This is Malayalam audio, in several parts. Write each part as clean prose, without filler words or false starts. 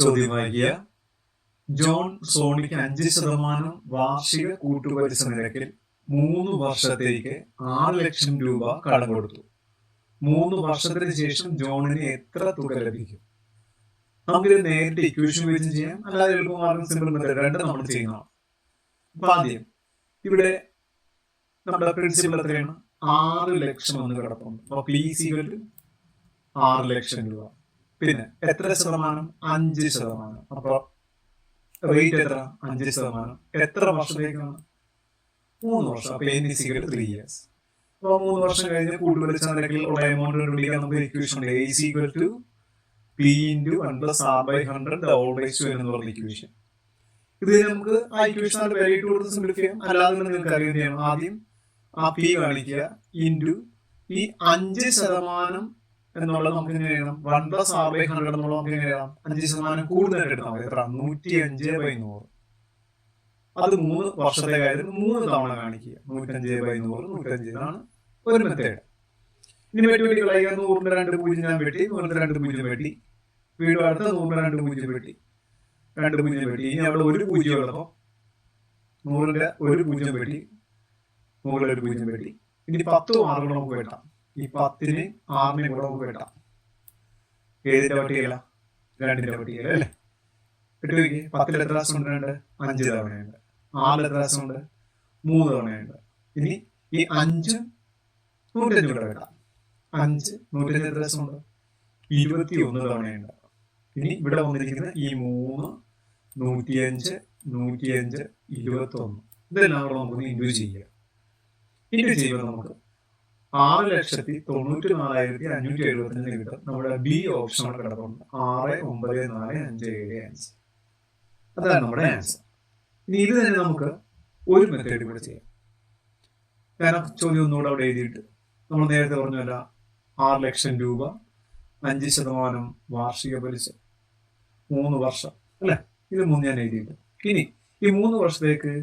ചോദ്യം വായിക്കുക. ജോൺ സോണിക്ക് 5% വാർഷിക കൂട്ടുപലിശ നിരക്കിൽ 3 വർഷത്തേക്ക് 6 ലക്ഷം രൂപ കടം കൊടുത്തു. 3 വർഷത്തിന് ശേഷം ജോണിന് എത്ര തുക ലഭിക്കും? നമുക്കിത് നേരിട്ട് ഇക്വേഷൻ വെച്ച് ചെയ്യാം, അല്ലാതെ എളുപ്പമാർഗം സിമ്പിൾ മെത്തേഡ് രണ്ടും നമ്മൾ ചെയ്യുന്നതാണ്. അപ്പൊ ആദ്യം ഇവിടെ നമ്മുടെ പ്രിൻസിപ്പൽ എത്രയാണ്? 6 ലക്ഷം എന്ന് കിടപ്പുണ്ട്. അപ്പൊ പ്ലീസ് ഈക്വൽ ടു 6 ലക്ഷം രൂപ. പിന്നെ എത്ര ശതമാനം? 5%. അപ്പൊ റേറ്റ് എത്ര? 5%. എത്ര വർഷത്തേക്കാണ്? 3 വർഷം. അപ്പൊ n is equal to 3 years. അപ്പൊ 3 വർഷം കഴിഞ്ഞ് കൂട്ടുപലിശ നിരക്കിൽ ഉള്ള എമൗണ്ട് കണ്ടുപിടിക്കാൻ നമുക്ക് ഇക്വേഷൻ ഉണ്ട്. A is equal to P into 1 plus R by 100 the whole raised to n എന്ന് പറഞ്ഞ ഇക്വേഷൻ. ഇത് നമുക്ക് ആ ഇക്വേഷൻ നല്ല വിലയിട്ട് കൊടുത്ത് സിംപ്ലിഫൈ ചെയ്യാം. അല്ലാതെ നിങ്ങൾക്ക് അറിയാൻ ചെയ്യണം. ആദ്യം ആ P കാണിക്കുക ഇൻറ്റു ഈ 5% എന്നുള്ളത് നമുക്ക് എങ്ങനെ എഴുതാം? 1 plus R by 100 എന്നുള്ളത് നമുക്ക് എങ്ങനെ എഴുതാം? 5% കൂടുതലായിട്ട് എടുത്താൽ മതി. എത്ര? 105/100. അത് 3 വർഷത്തെ കാര്യത്തിൽ 3 തവണ കാണിക്കുക. 105/100, 105. ഇതാണ് ഒരു മെത്തേഡ്. ഇനി വെട്ടി കളയുക. 100ന്റെ 2 പൂജ്യം ഞാൻ വെട്ടി, 100ന്റെ 2 പൂജ്യം വെട്ടി, വീണ്ടും അടുത്ത 100ന്റെ 2 പൂജ്യം വെട്ടി, 2 പൂജ്യം വെട്ടി. ഇനി അവിടെ ഒരു പൂജ്യം ഉള്ളപ്പോൾ 100ന്റെ 1 പൂജ്യം വെട്ടി, 100ന്റെ 1 പൂജ്യം വെട്ടി. ഇനി 10 6 നമുക്ക് വെട്ടാം. ഈ 10ന് 6നെ കൂടെ നമുക്ക് വെട്ടാം. ഏതിന്റെ പട്ടികയില? 2ന്റെ പട്ടികയില അല്ലേ? വെട്ടി നോക്കി. 10ൽ എത്ര പ്രാവശ്യം ഉണ്ട്? 5 തവണയുണ്ട്. 6ൽ എത്ര പ്രാവശ്യം ഉണ്ട്? 3 തവണയുണ്ട്. ഇനി ഈ 5ഉം 105 കൂടെ വെട്ടാം. 5 105 എത്ര പ്രാവശ്യം ഉണ്ട്? 21 തവണയുണ്ട്. ഇനി ഇവിടെ വന്നിരിക്കുന്ന ഈ 3 105 105 21 ഇതെല്ലാം കൂടെ നമുക്ക് ഇൻഡ്യൂ ചെയ്യുക. ഇൻഡ്യൂ ചെയ്യുമ്പോൾ നമുക്ക് 6,94,575 കിട്ടും. നമ്മുടെ ബി ഓപ്ഷൻ അവിടെ കിടപ്പുണ്ട്. 6,94,575. അതാണ് നമ്മുടെ ആൻസർ. ഇനി ഇത് തന്നെ നമുക്ക് ഒരു മെത്തേഡ് കൂടെ ചെയ്യാം. ഞാൻ ചോദ്യം ഒന്നുകൂടെ അവിടെ എഴുതിയിട്ട് നമ്മൾ നേരത്തെ പറഞ്ഞല്ല, 6 ലക്ഷം രൂപ, 5% വാർഷിക പലിശ, 3 വർഷം അല്ലെ? ഇത് 3 ഞാൻ എഴുതിയിട്ട്. ഇനി ഈ 3 വർഷത്തേക്ക്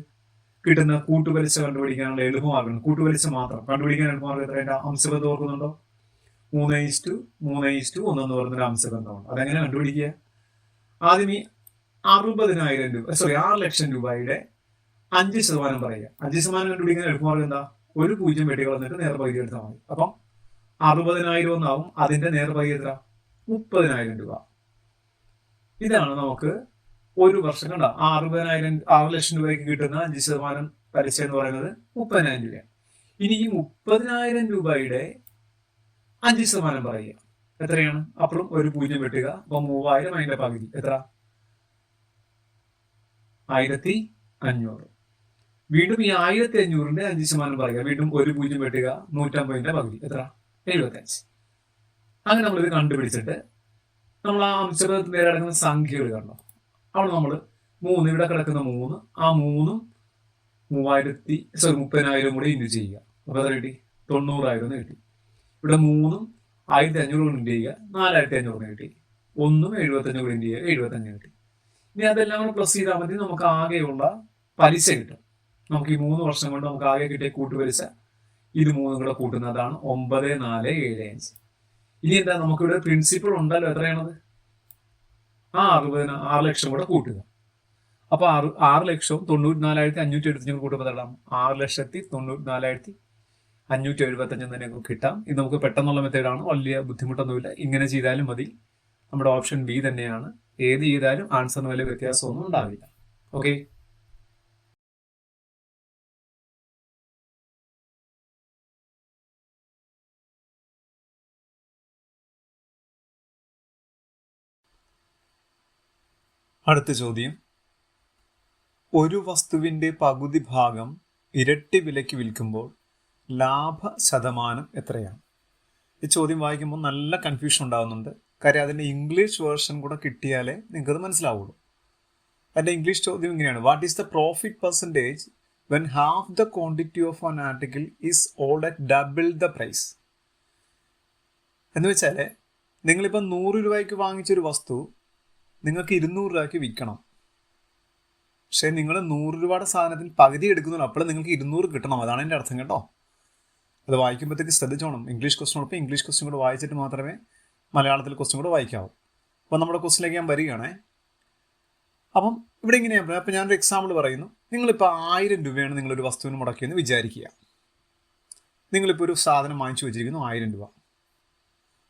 കിട്ടുന്ന കൂട്ടുപലിശ കണ്ടുപിടിക്കാനുള്ള എളുപ്പമാർഗം, കൂട്ടുപലിശ മാത്രം കണ്ടുപിടിക്കാൻ എളുപ്പമാർഗം എത്രയാ? അംശബന്ധം ഓർക്കുന്നുണ്ടോ? 3:1 എന്ന് പറയുന്നൊരു അംശബന്ധമാണ്. അതെങ്ങനെ കണ്ടുപിടിക്കുക? ആദ്യം ഈ 60,000 രൂപ 6 ലക്ഷം രൂപയുടെ 5% പറയുക. 5% കണ്ടുപിടിക്കാൻ എളുപ്പമാർഗം എന്താ? ഒരു പൂജ്യം വെട്ടി കളഞ്ഞിട്ട് നേർപകുതി എടുത്താൽ മതി. അപ്പം 60,000 ഒന്നാവും. അതിന്റെ നേർപകുതി എത്ര? 30,000 രൂപ. ഇതാണ് നമുക്ക് ഒരു വർഷം കണ്ട 6 ലക്ഷം രൂപയ്ക്ക് കിട്ടുന്ന 5% പലിശ എന്ന് പറയുന്നത് 30,000 രൂപയാണ്. ഇനി ഈ 30,000 രൂപയുടെ 5% പറയുക. എത്രയാണ്? അപ്പുറം ഒരു പൂജ്യം വെട്ടുക. അപ്പൊ 3,000 അതിന്റെ പകുതി എത്ര? 1,500. വീണ്ടും ഈ 1,500ന്റെ 5% പറയുക. വീണ്ടും ഒരു പൂജ്യം വെട്ടുക. 150ന്റെ പകുതി എത്ര? 75. അങ്ങനെ നമ്മളിത് കണ്ടുപിടിച്ചിട്ട് നമ്മൾ ആ അംശബന്ധത്തിൽ നേരെ കിടക്കുന്ന സംഖ്യകൾ കണ്ടോ? അവിടെ നമ്മൾ 3 ഇവിടെ കിടക്കുന്ന 3 ആ 3ഉം 30,000 കൂടി ഇൻഡ്യൂ ചെയ്യുക. അപ്പൊ എത്ര കിട്ടി? 90,000 കിട്ടി. ഇവിടെ 3ഉം 1,500 കൊണ്ട് ഇൻഡ്യൂ ചെയ്യുക. 4,500 കിട്ടി. 1ഉം 75 കൂടി ഇൻഡ്യൂ ചെയ്യുക. 75 കിട്ടി. ഇനി അതെല്ലാം കൂടെ പ്ലസ് ചെയ്താൽ മതി. നമുക്ക് ആകെയുള്ള പലിശ കിട്ടും. നമുക്ക് ഈ 3 വർഷം കൊണ്ട് നമുക്ക് ആകെ കിട്ടിയ കൂട്ടുപലിശ ഇത് 3 കൂടെ കൂട്ടുന്നതാണ് 9,475. ഇനി എന്താ? നമുക്കിവിടെ പ്രിൻസിപ്പൾ ഉണ്ടല്ലോ. എത്രയാണത്? ആ 6 ലക്ഷം കൂടെ കൂട്ടുക. അപ്പൊ 6 ലക്ഷവും 94,575 കൂട്ടുമ്പോൾ തരാം 6,94,575 തന്നെ കിട്ടാം. ഇത് നമുക്ക് പെട്ടെന്നുള്ള മെത്തേഡാണ്. വലിയ ബുദ്ധിമുട്ടൊന്നുമില്ല. ഇങ്ങനെ ചെയ്താലും മതി. നമ്മുടെ ഓപ്ഷൻ ബി തന്നെയാണ്. ഏത് ചെയ്താലും ആൻസറിന് വലിയ വ്യത്യാസമൊന്നും ഉണ്ടാവില്ല. ഓക്കെ. അടുത്ത ചോദ്യം. ഒരു വസ്തുവിന്റെ പകുതി ഭാഗം ഇരട്ടി വിലയ്ക്ക് വിൽക്കുമ്പോൾ ലാഭ ശതമാനം എത്രയാണ്? ഈ ചോദ്യം വായിക്കുമ്പോൾ നല്ല കൺഫ്യൂഷൻ ഉണ്ടാകുന്നുണ്ട്. കാര്യം അതിൻ്റെ ഇംഗ്ലീഷ് വേർഷൻ കൂടെ കിട്ടിയാലേ നിങ്ങൾക്കത് മനസ്സിലാവുള്ളൂ. അതിൻ്റെ ഇംഗ്ലീഷ് ചോദ്യം ഇങ്ങനെയാണ്: what is the profit percentage when half the quantity of an article is old at double the price? എന്ന് വെച്ചാൽ നിങ്ങളിപ്പോൾ 100 രൂപയ്ക്ക് വാങ്ങിച്ചൊരു വസ്തു നിങ്ങൾക്ക് 200 രൂപയ്ക്ക് വിൽക്കണം. പക്ഷേ നിങ്ങൾ 100 രൂപയുടെ സാധനത്തിൽ പകുതി എടുക്കുന്നുള്ളൂ. അപ്പോൾ നിങ്ങൾക്ക് 200 കിട്ടണം. അതാണ് എൻ്റെ അർത്ഥം കേട്ടോ. അത് വായിക്കുമ്പോഴത്തേക്ക് ശ്രദ്ധിച്ചോണം. ഇംഗ്ലീഷ് ക്വസ്റ്റ്യനോടൊപ്പം ഇംഗ്ലീഷ് ക്വസ്റ്റ്യൻ കൂടെ വായിച്ചിട്ട് മാത്രമേ മലയാളത്തിൽ ക്വസ്റ്റ്യൻ കൂടെ വായിക്കാവൂ. അപ്പോൾ നമ്മുടെ ക്വസ്റ്റ്യനിലേക്ക് ഞാൻ വരികയാണേ. അപ്പം ഇവിടെ ഇങ്ങനെയാണ് പറയുന്നത്. അപ്പം ഞാനൊരു എക്സാമ്പിൾ പറയുന്നു. നിങ്ങളിപ്പോൾ 1000 രൂപയാണ് നിങ്ങളൊരു വസ്തുവിന് മുടക്കിയെന്ന് വിചാരിക്കുക. നിങ്ങളിപ്പോൾ ഒരു സാധനം വാങ്ങിച്ചു വെച്ചിരിക്കുന്നു 1000 രൂപ.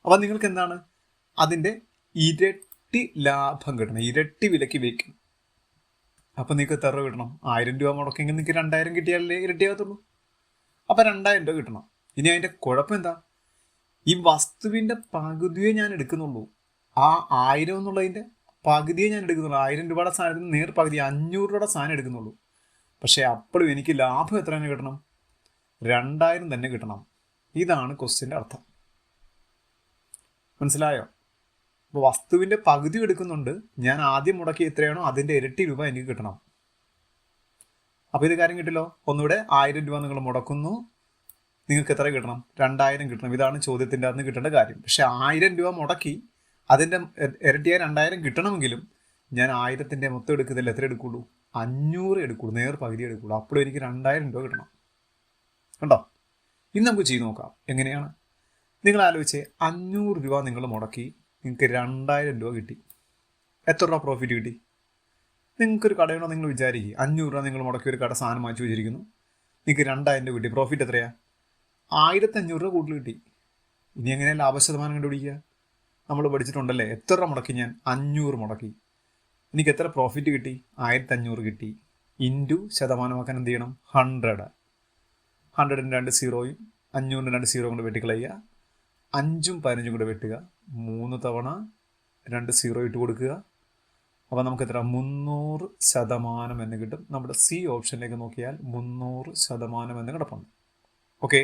അപ്പം നിങ്ങൾക്ക് എന്താണ് അതിൻ്റെ ഇരട്ടി ലാഭം കിട്ടണം, ഇരട്ടി വിലയ്ക്ക് വിൽക്കണം. അപ്പം നിങ്ങൾക്ക് എത്ര രൂപ കിട്ടണം? 1000 രൂപ മുടക്കിയെങ്കിൽ നിങ്ങൾക്ക് 2000 കിട്ടിയാലേ ഇരട്ടിയാകത്തുള്ളൂ. അപ്പം 2000 രൂപ കിട്ടണം. ഇനി അതിൻ്റെ കുഴപ്പം എന്താ? ഈ വസ്തുവിൻ്റെ പകുതിയെ ഞാൻ എടുക്കുന്നുള്ളൂ. ആ 1000 എന്നുള്ളതിൻ്റെ പകുതിയെ ഞാൻ എടുക്കുന്നുള്ളൂ. 1000 രൂപയുടെ സാധനത്തിന് നേർ പകുതി 500 രൂപയുടെ സാധനം എടുക്കുന്നുള്ളൂ. പക്ഷേ അപ്പോഴും എനിക്ക് ലാഭം എത്ര തന്നെ കിട്ടണം? 2000 തന്നെ കിട്ടണം. ഇതാണ് ക്വസ്റ്റ്യൻ്റെ അർത്ഥം. മനസ്സിലായോ? അപ്പോൾ വസ്തുവിൻ്റെ പകുതി എടുക്കുന്നുണ്ട്, ഞാൻ ആദ്യം മുടക്കി എത്രയാണോ അതിൻ്റെ ഇരട്ടി രൂപ എനിക്ക് കിട്ടണം. അപ്പോൾ ഇത് കാര്യം കിട്ടില്ലോ. ഒന്നുകൂടെ 1000 രൂപ നിങ്ങൾ മുടക്കുന്നു, നിങ്ങൾക്ക് എത്ര കിട്ടണം? 2000 കിട്ടണം. ഇതാണ് ചോദ്യത്തിൻ്റെ അകത്ത് കിട്ടേണ്ട കാര്യം. പക്ഷെ 1000 രൂപ മുടക്കി അതിൻ്റെ ഇരട്ടിയായ 2000 കിട്ടണമെങ്കിലും ഞാൻ 1000ൻ്റെ മൊത്തം എടുക്കുന്നില്ല. എത്ര എടുക്കുള്ളൂ? 500 എടുക്കുള്ളൂ, നേർ പകുതി എടുക്കുള്ളൂ. അപ്പോഴും എനിക്ക് 2000 രൂപ കിട്ടണം. കണ്ടോ? ഇനി നമുക്ക് ചെയ്ത് നോക്കാം. എങ്ങനെയാണ്? നിങ്ങൾ ആലോചിച്ചേ, 500 രൂപ നിങ്ങൾ മുടക്കി, നിങ്ങൾക്ക് 2000 രൂപ കിട്ടി. എത്ര രൂപ പ്രോഫിറ്റ് കിട്ടി? നിങ്ങൾക്കൊരു കടയുണ്ടോ നിങ്ങൾ വിചാരിക്കുക. 500 രൂപ നിങ്ങൾ മുടക്കി ഒരു കട സാധനം വാങ്ങിച്ചു വെച്ചിരിക്കുന്നു, നിങ്ങൾക്ക് 2000 രൂപ കിട്ടി. പ്രോഫിറ്റ് എത്രയാണ്? 1500 രൂപ കൂടുതൽ കിട്ടി. ഇനി എങ്ങനെ ലാഭശതമാനം കണ്ടുപിടിക്കുക? നമ്മൾ പഠിച്ചിട്ടുണ്ടല്ലേ, എത്ര രൂപ മുടക്കി ഞാൻ? 500 മുടക്കി, എനിക്ക് എത്ര പ്രോഫിറ്റ് കിട്ടി? 1500 കിട്ടി. ഇൻറ്റു ശതമാനമാക്കാൻ എന്ത് ചെയ്യണം? 100. 100ന് 2 സീറോയും 500ന് 2 സീറോ കൊണ്ട് വെട്ടിക്കളയുക. 5ഉം 15ഉം കൂടെ വെട്ടുക. 3 തവണ 2 സീറോ ഇട്ട് കൊടുക്കുക. അപ്പോൾ നമുക്ക് എത്ര? 300% എന്ന് കിട്ടും. നമ്മുടെ സി ഓപ്ഷനിലേക്ക് നോക്കിയാൽ 300% എന്ന് കിടപ്പുണ്ട്. ഓക്കെ.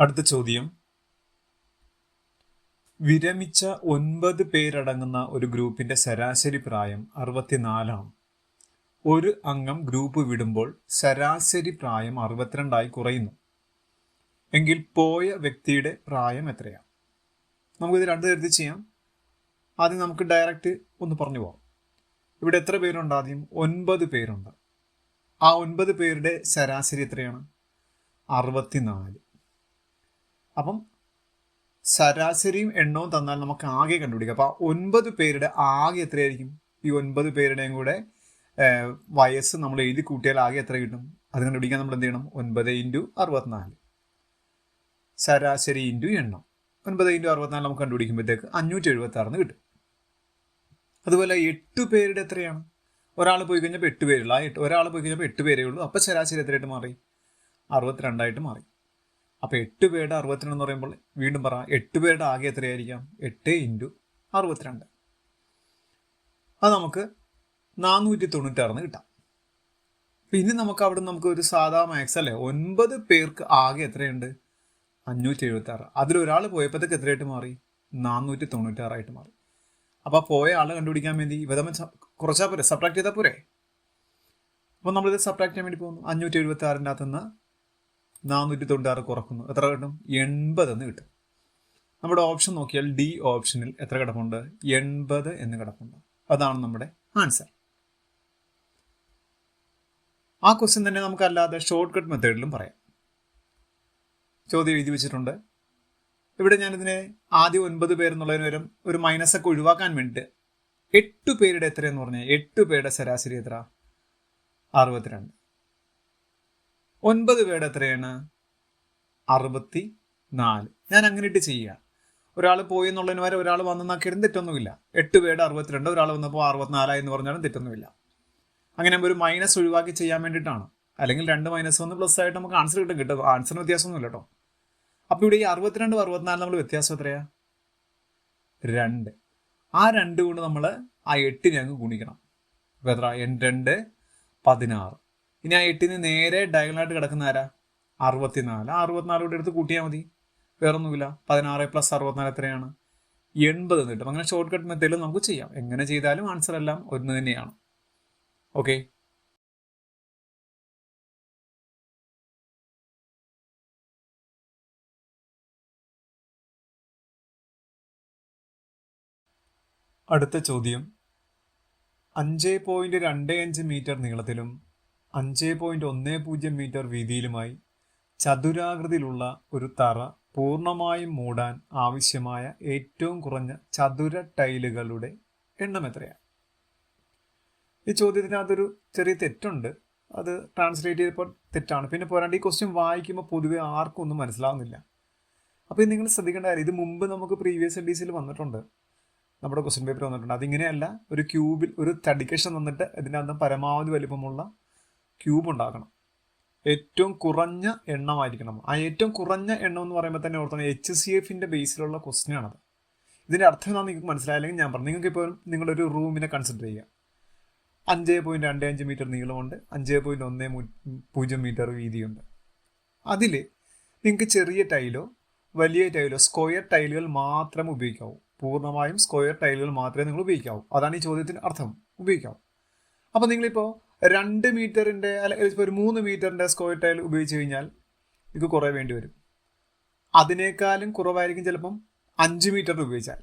അടുത്ത ചോദ്യം, വിരമിച്ച 9 പേരടങ്ങുന്ന ഒരു ഗ്രൂപ്പിന്റെ ശരാശരി പ്രായം 64 ആണ്. ഒരു അംഗം ഗ്രൂപ്പ് വിടുമ്പോൾ ശരാശരി പ്രായം 62 കുറയുന്നു എങ്കിൽ പോയ വ്യക്തിയുടെ പ്രായം എത്രയാണ്? നമുക്കിത് രണ്ട് തരത്തിൽ ചെയ്യാം. ആദ്യം നമുക്ക് ഡയറക്റ്റ് ഒന്ന് പറഞ്ഞു പോകാം. ഇവിടെ എത്ര പേരുണ്ട്? ആദ്യം 9 പേരുണ്ട്. ആ 9 പേരുടെ ശരാശരി എത്രയാണ്? 64. അപ്പം ശരാശരിയും എണ്ണവും തന്നാൽ നമുക്ക് ആകെ കണ്ടുപിടിക്കാം. അപ്പോൾ 9 പേരുടെ ആകെ എത്രയായിരിക്കും? ഈ 9 പേരുടെയും കൂടെ വയസ്സ് നമ്മൾ എഴുതി കൂട്ടിയാൽ ആകെ എത്ര കിട്ടും? അത് കണ്ടുപിടിക്കാൻ നമ്മൾ എന്ത് ചെയ്യണം? 9 × 64 ശരാശരി ഇൻറ്റു എണ്ണം. 9 × 64 നമുക്ക് കണ്ടുപിടിക്കുമ്പോഴത്തേക്ക് 576 കിട്ടും. അതുപോലെ 8 പേരുടെ എത്രയാണ്? ഒരാൾ പോയി കഴിഞ്ഞപ്പോൾ 8 പേരുള്ള, ഒരാൾ പോയി കഴിഞ്ഞപ്പോൾ 8 പേരേ ഉള്ളൂ. അപ്പോൾ ശരാശരി എത്രയായിട്ട് മാറി? 62 മാറി. അപ്പോൾ 8 പേരുടെ 62 എന്ന് പറയുമ്പോൾ വീണ്ടും പറ, 8 പേരുടെ ആകെ എത്രയായിരിക്കാം? 8 × 62. അത് നമുക്ക് 496 കിട്ടാം. പിന്നെ നമുക്ക് അവിടെ നമുക്ക് ഒരു സാധാ മാക്സ് അല്ലേ, 9 പേർക്ക് ആകെ എത്രയുണ്ട്? 576. അതിലൊരാൾ പോയപ്പോഴത്തേക്ക് എത്രയായിട്ട് മാറി? 496 മാറി. അപ്പോൾ പോയ ആളെ കണ്ടുപിടിക്കാൻ വേണ്ടി ഇവ കുറച്ചാൽ പോരെ, സബ്ട്രാക്ട് ചെയ്താൽ പോരെ? അപ്പോൾ നമ്മളിത് സബ്ട്രാക്ട് ചെയ്യാൻ വേണ്ടി പോകുന്നു. 576ൻ്റെ അകത്തുനിന്ന് 496 കുറക്കുന്നു. എത്ര കിട്ടും? 80 എന്ന് കിട്ടും. നമ്മുടെ ഓപ്ഷൻ നോക്കിയാൽ ഡി ഓപ്ഷനിൽ എത്ര കിടപ്പുണ്ട്? 80 എന്ന് കിടപ്പുണ്ട്. അതാണ് നമ്മുടെ ആൻസർ. ആ ക്വസ്റ്റ്യൻ തന്നെ നമുക്ക് അല്ലാതെ ഷോർട്ട് കട്ട് മെത്തേഡിലും പറയാം. ചോദ്യം എഴുതി വെച്ചിട്ടുണ്ട്. ഇവിടെ ഞാനിതിനെ ആദ്യം 9 പേരെന്നുള്ളതിന് വരും ഒരു മൈനസൊക്കെ ഒഴിവാക്കാൻ വേണ്ടിയിട്ട് 8 പേരുടെ എത്രയെന്ന് പറഞ്ഞാൽ 8 പേരുടെ ശരാശരി എത്ര? 62. 9 പേരുടെ എത്രയാണ്? 64. ഞാൻ അങ്ങനെ ഇട്ട് ചെയ്യുക. ഒരാൾ പോയി എന്നുള്ളതിന് വരെ ഒരാൾ വന്നെന്നാക്കിയാലും തെറ്റൊന്നുമില്ല. 8 പേരുടെ 62, ഒരാൾ വന്നപ്പോൾ 64 എന്ന് പറഞ്ഞാലും തെറ്റൊന്നുമില്ല. അങ്ങനെ ഒരു മൈനസ് ഒഴിവാക്കി ചെയ്യാൻ വേണ്ടിയിട്ടാണ്. അല്ലെങ്കിൽ 2 - 1 പ്ലസ് ആയിട്ട് നമുക്ക് ആൻസർ കിട്ടും. ആൻസറിന് വ്യത്യാസമൊന്നുമില്ല കേട്ടോ. അപ്പോൾ ഇവിടെ ഈ 62 64 നമ്മൾ വ്യത്യാസം എത്രയാ? 2. ആ 2 കൊണ്ട് നമ്മൾ ആ 8 അങ്ങ് ഗുണിക്കണം. അപ്പോൾ എത്ര? 2 16. ഇനി ആ 8ന് നേരെ ഡയഗണലായിട്ട് കിടക്കുന്ന ആരാ? 64. ആ 64 കൂടെ എടുത്ത് കൂട്ടിയാൽ മതി, വേറൊന്നുമില്ല. 16 + 64 എത്രയാണ്? 80 എന്ന് കിട്ടും. അങ്ങനെ ഷോർട്ട് കട്ട് മെത്തേഡിൽ നമുക്ക് ചെയ്യാം. എങ്ങനെ ചെയ്താലും ആൻസർ എല്ലാം ഒന്ന് തന്നെയാണ്. ഓക്കെ. അടുത്ത ചോദ്യം, 5.25 മീറ്റർ നീളത്തിലും 5.10 മീറ്റർ വീതിയിലുമായി ചതുരാകൃതിയിലുള്ള ഒരു തറ പൂർണ്ണമായും മൂടാൻ ആവശ്യമായ ഏറ്റവും കുറഞ്ഞ ചതുര ടൈലുകളുടെ എണ്ണം എത്രയാണ്? ഈ ചോദ്യത്തിനകത്തൊരു ചെറിയ തെറ്റുണ്ട്, അത് ട്രാൻസ്ലേറ്റ് ചെയ്തപ്പോൾ തെറ്റാണ്. പിന്നെ പോരാണ്ട് ഈ ക്വസ്റ്റ്യൻ വായിക്കുമ്പോൾ പൊതുവെ ആർക്കും ഒന്നും മനസ്സിലാവുന്നില്ല. അപ്പോൾ ഇത് നിങ്ങൾ ശ്രദ്ധിക്കേണ്ട കാര്യം, ഇത് മുമ്പ് നമുക്ക് പ്രീവിയസ് എഡിസിയിൽ വന്നിട്ടുണ്ട്, നമ്മുടെ ക്വസ്റ്റ്യൻ പേപ്പർ വന്നിട്ടുണ്ട്. അതിങ്ങനെയല്ല, ഒരു ക്യൂബിൽ ഒരു തടിക്കഷ്ണം തന്നിട്ട് ഇതിനകത്ത് പരമാവധി വലിപ്പമുള്ള ക്യൂബ് ഉണ്ടാക്കണം. ഏറ്റവും കുറഞ്ഞ എണ്ണമായിരിക്കണം. ആ ഏറ്റവും കുറഞ്ഞ എണ്ണം എന്ന് പറയുമ്പോൾ തന്നെ ഓർത്തണം HCFന്റെ ബേസിലുള്ള ക്വസ്റ്റ്യൻ ആണത്. ഇതിൻ്റെ അർത്ഥം എന്താണെന്ന് നിങ്ങൾക്ക് മനസ്സിലായില്ലെങ്കിൽ ഞാൻ പറഞ്ഞു. നിങ്ങൾക്ക് ഇപ്പോൾ നിങ്ങളൊരു റൂമിനെ കൺസിഡർ ചെയ്യുക. 5.25 മീറ്റർ നീളമുണ്ട്, 5.10 മീറ്റർ വീതിയുണ്ട്. അതിൽ നിങ്ങൾക്ക് ചെറിയ ടൈലോ വലിയ ടൈലോ സ്ക്വയർ ടൈലുകൾ മാത്രം ഉപയോഗിക്കാവൂ. പൂർണ്ണമായും സ്ക്വയർ ടൈലുകൾ മാത്രമേ നിങ്ങൾ ഉപയോഗിക്കാവൂ. അതാണ് ഈ ചോദ്യത്തിന് അർത്ഥം, ഉപയോഗിക്കാവൂ. അപ്പോൾ നിങ്ങളിപ്പോൾ 2 മീറ്ററിൻ്റെ അല്ലെങ്കിൽ ഒരു 3 മീറ്ററിൻ്റെ സ്ക്വയർ ടൈൽ ഉപയോഗിച്ച് കഴിഞ്ഞാൽ ഇത് കുറേ വേണ്ടി വരും. അതിനേക്കാളും കുറവായിരിക്കും ചിലപ്പം 5 മീറ്ററിന് ഉപയോഗിച്ചാൽ,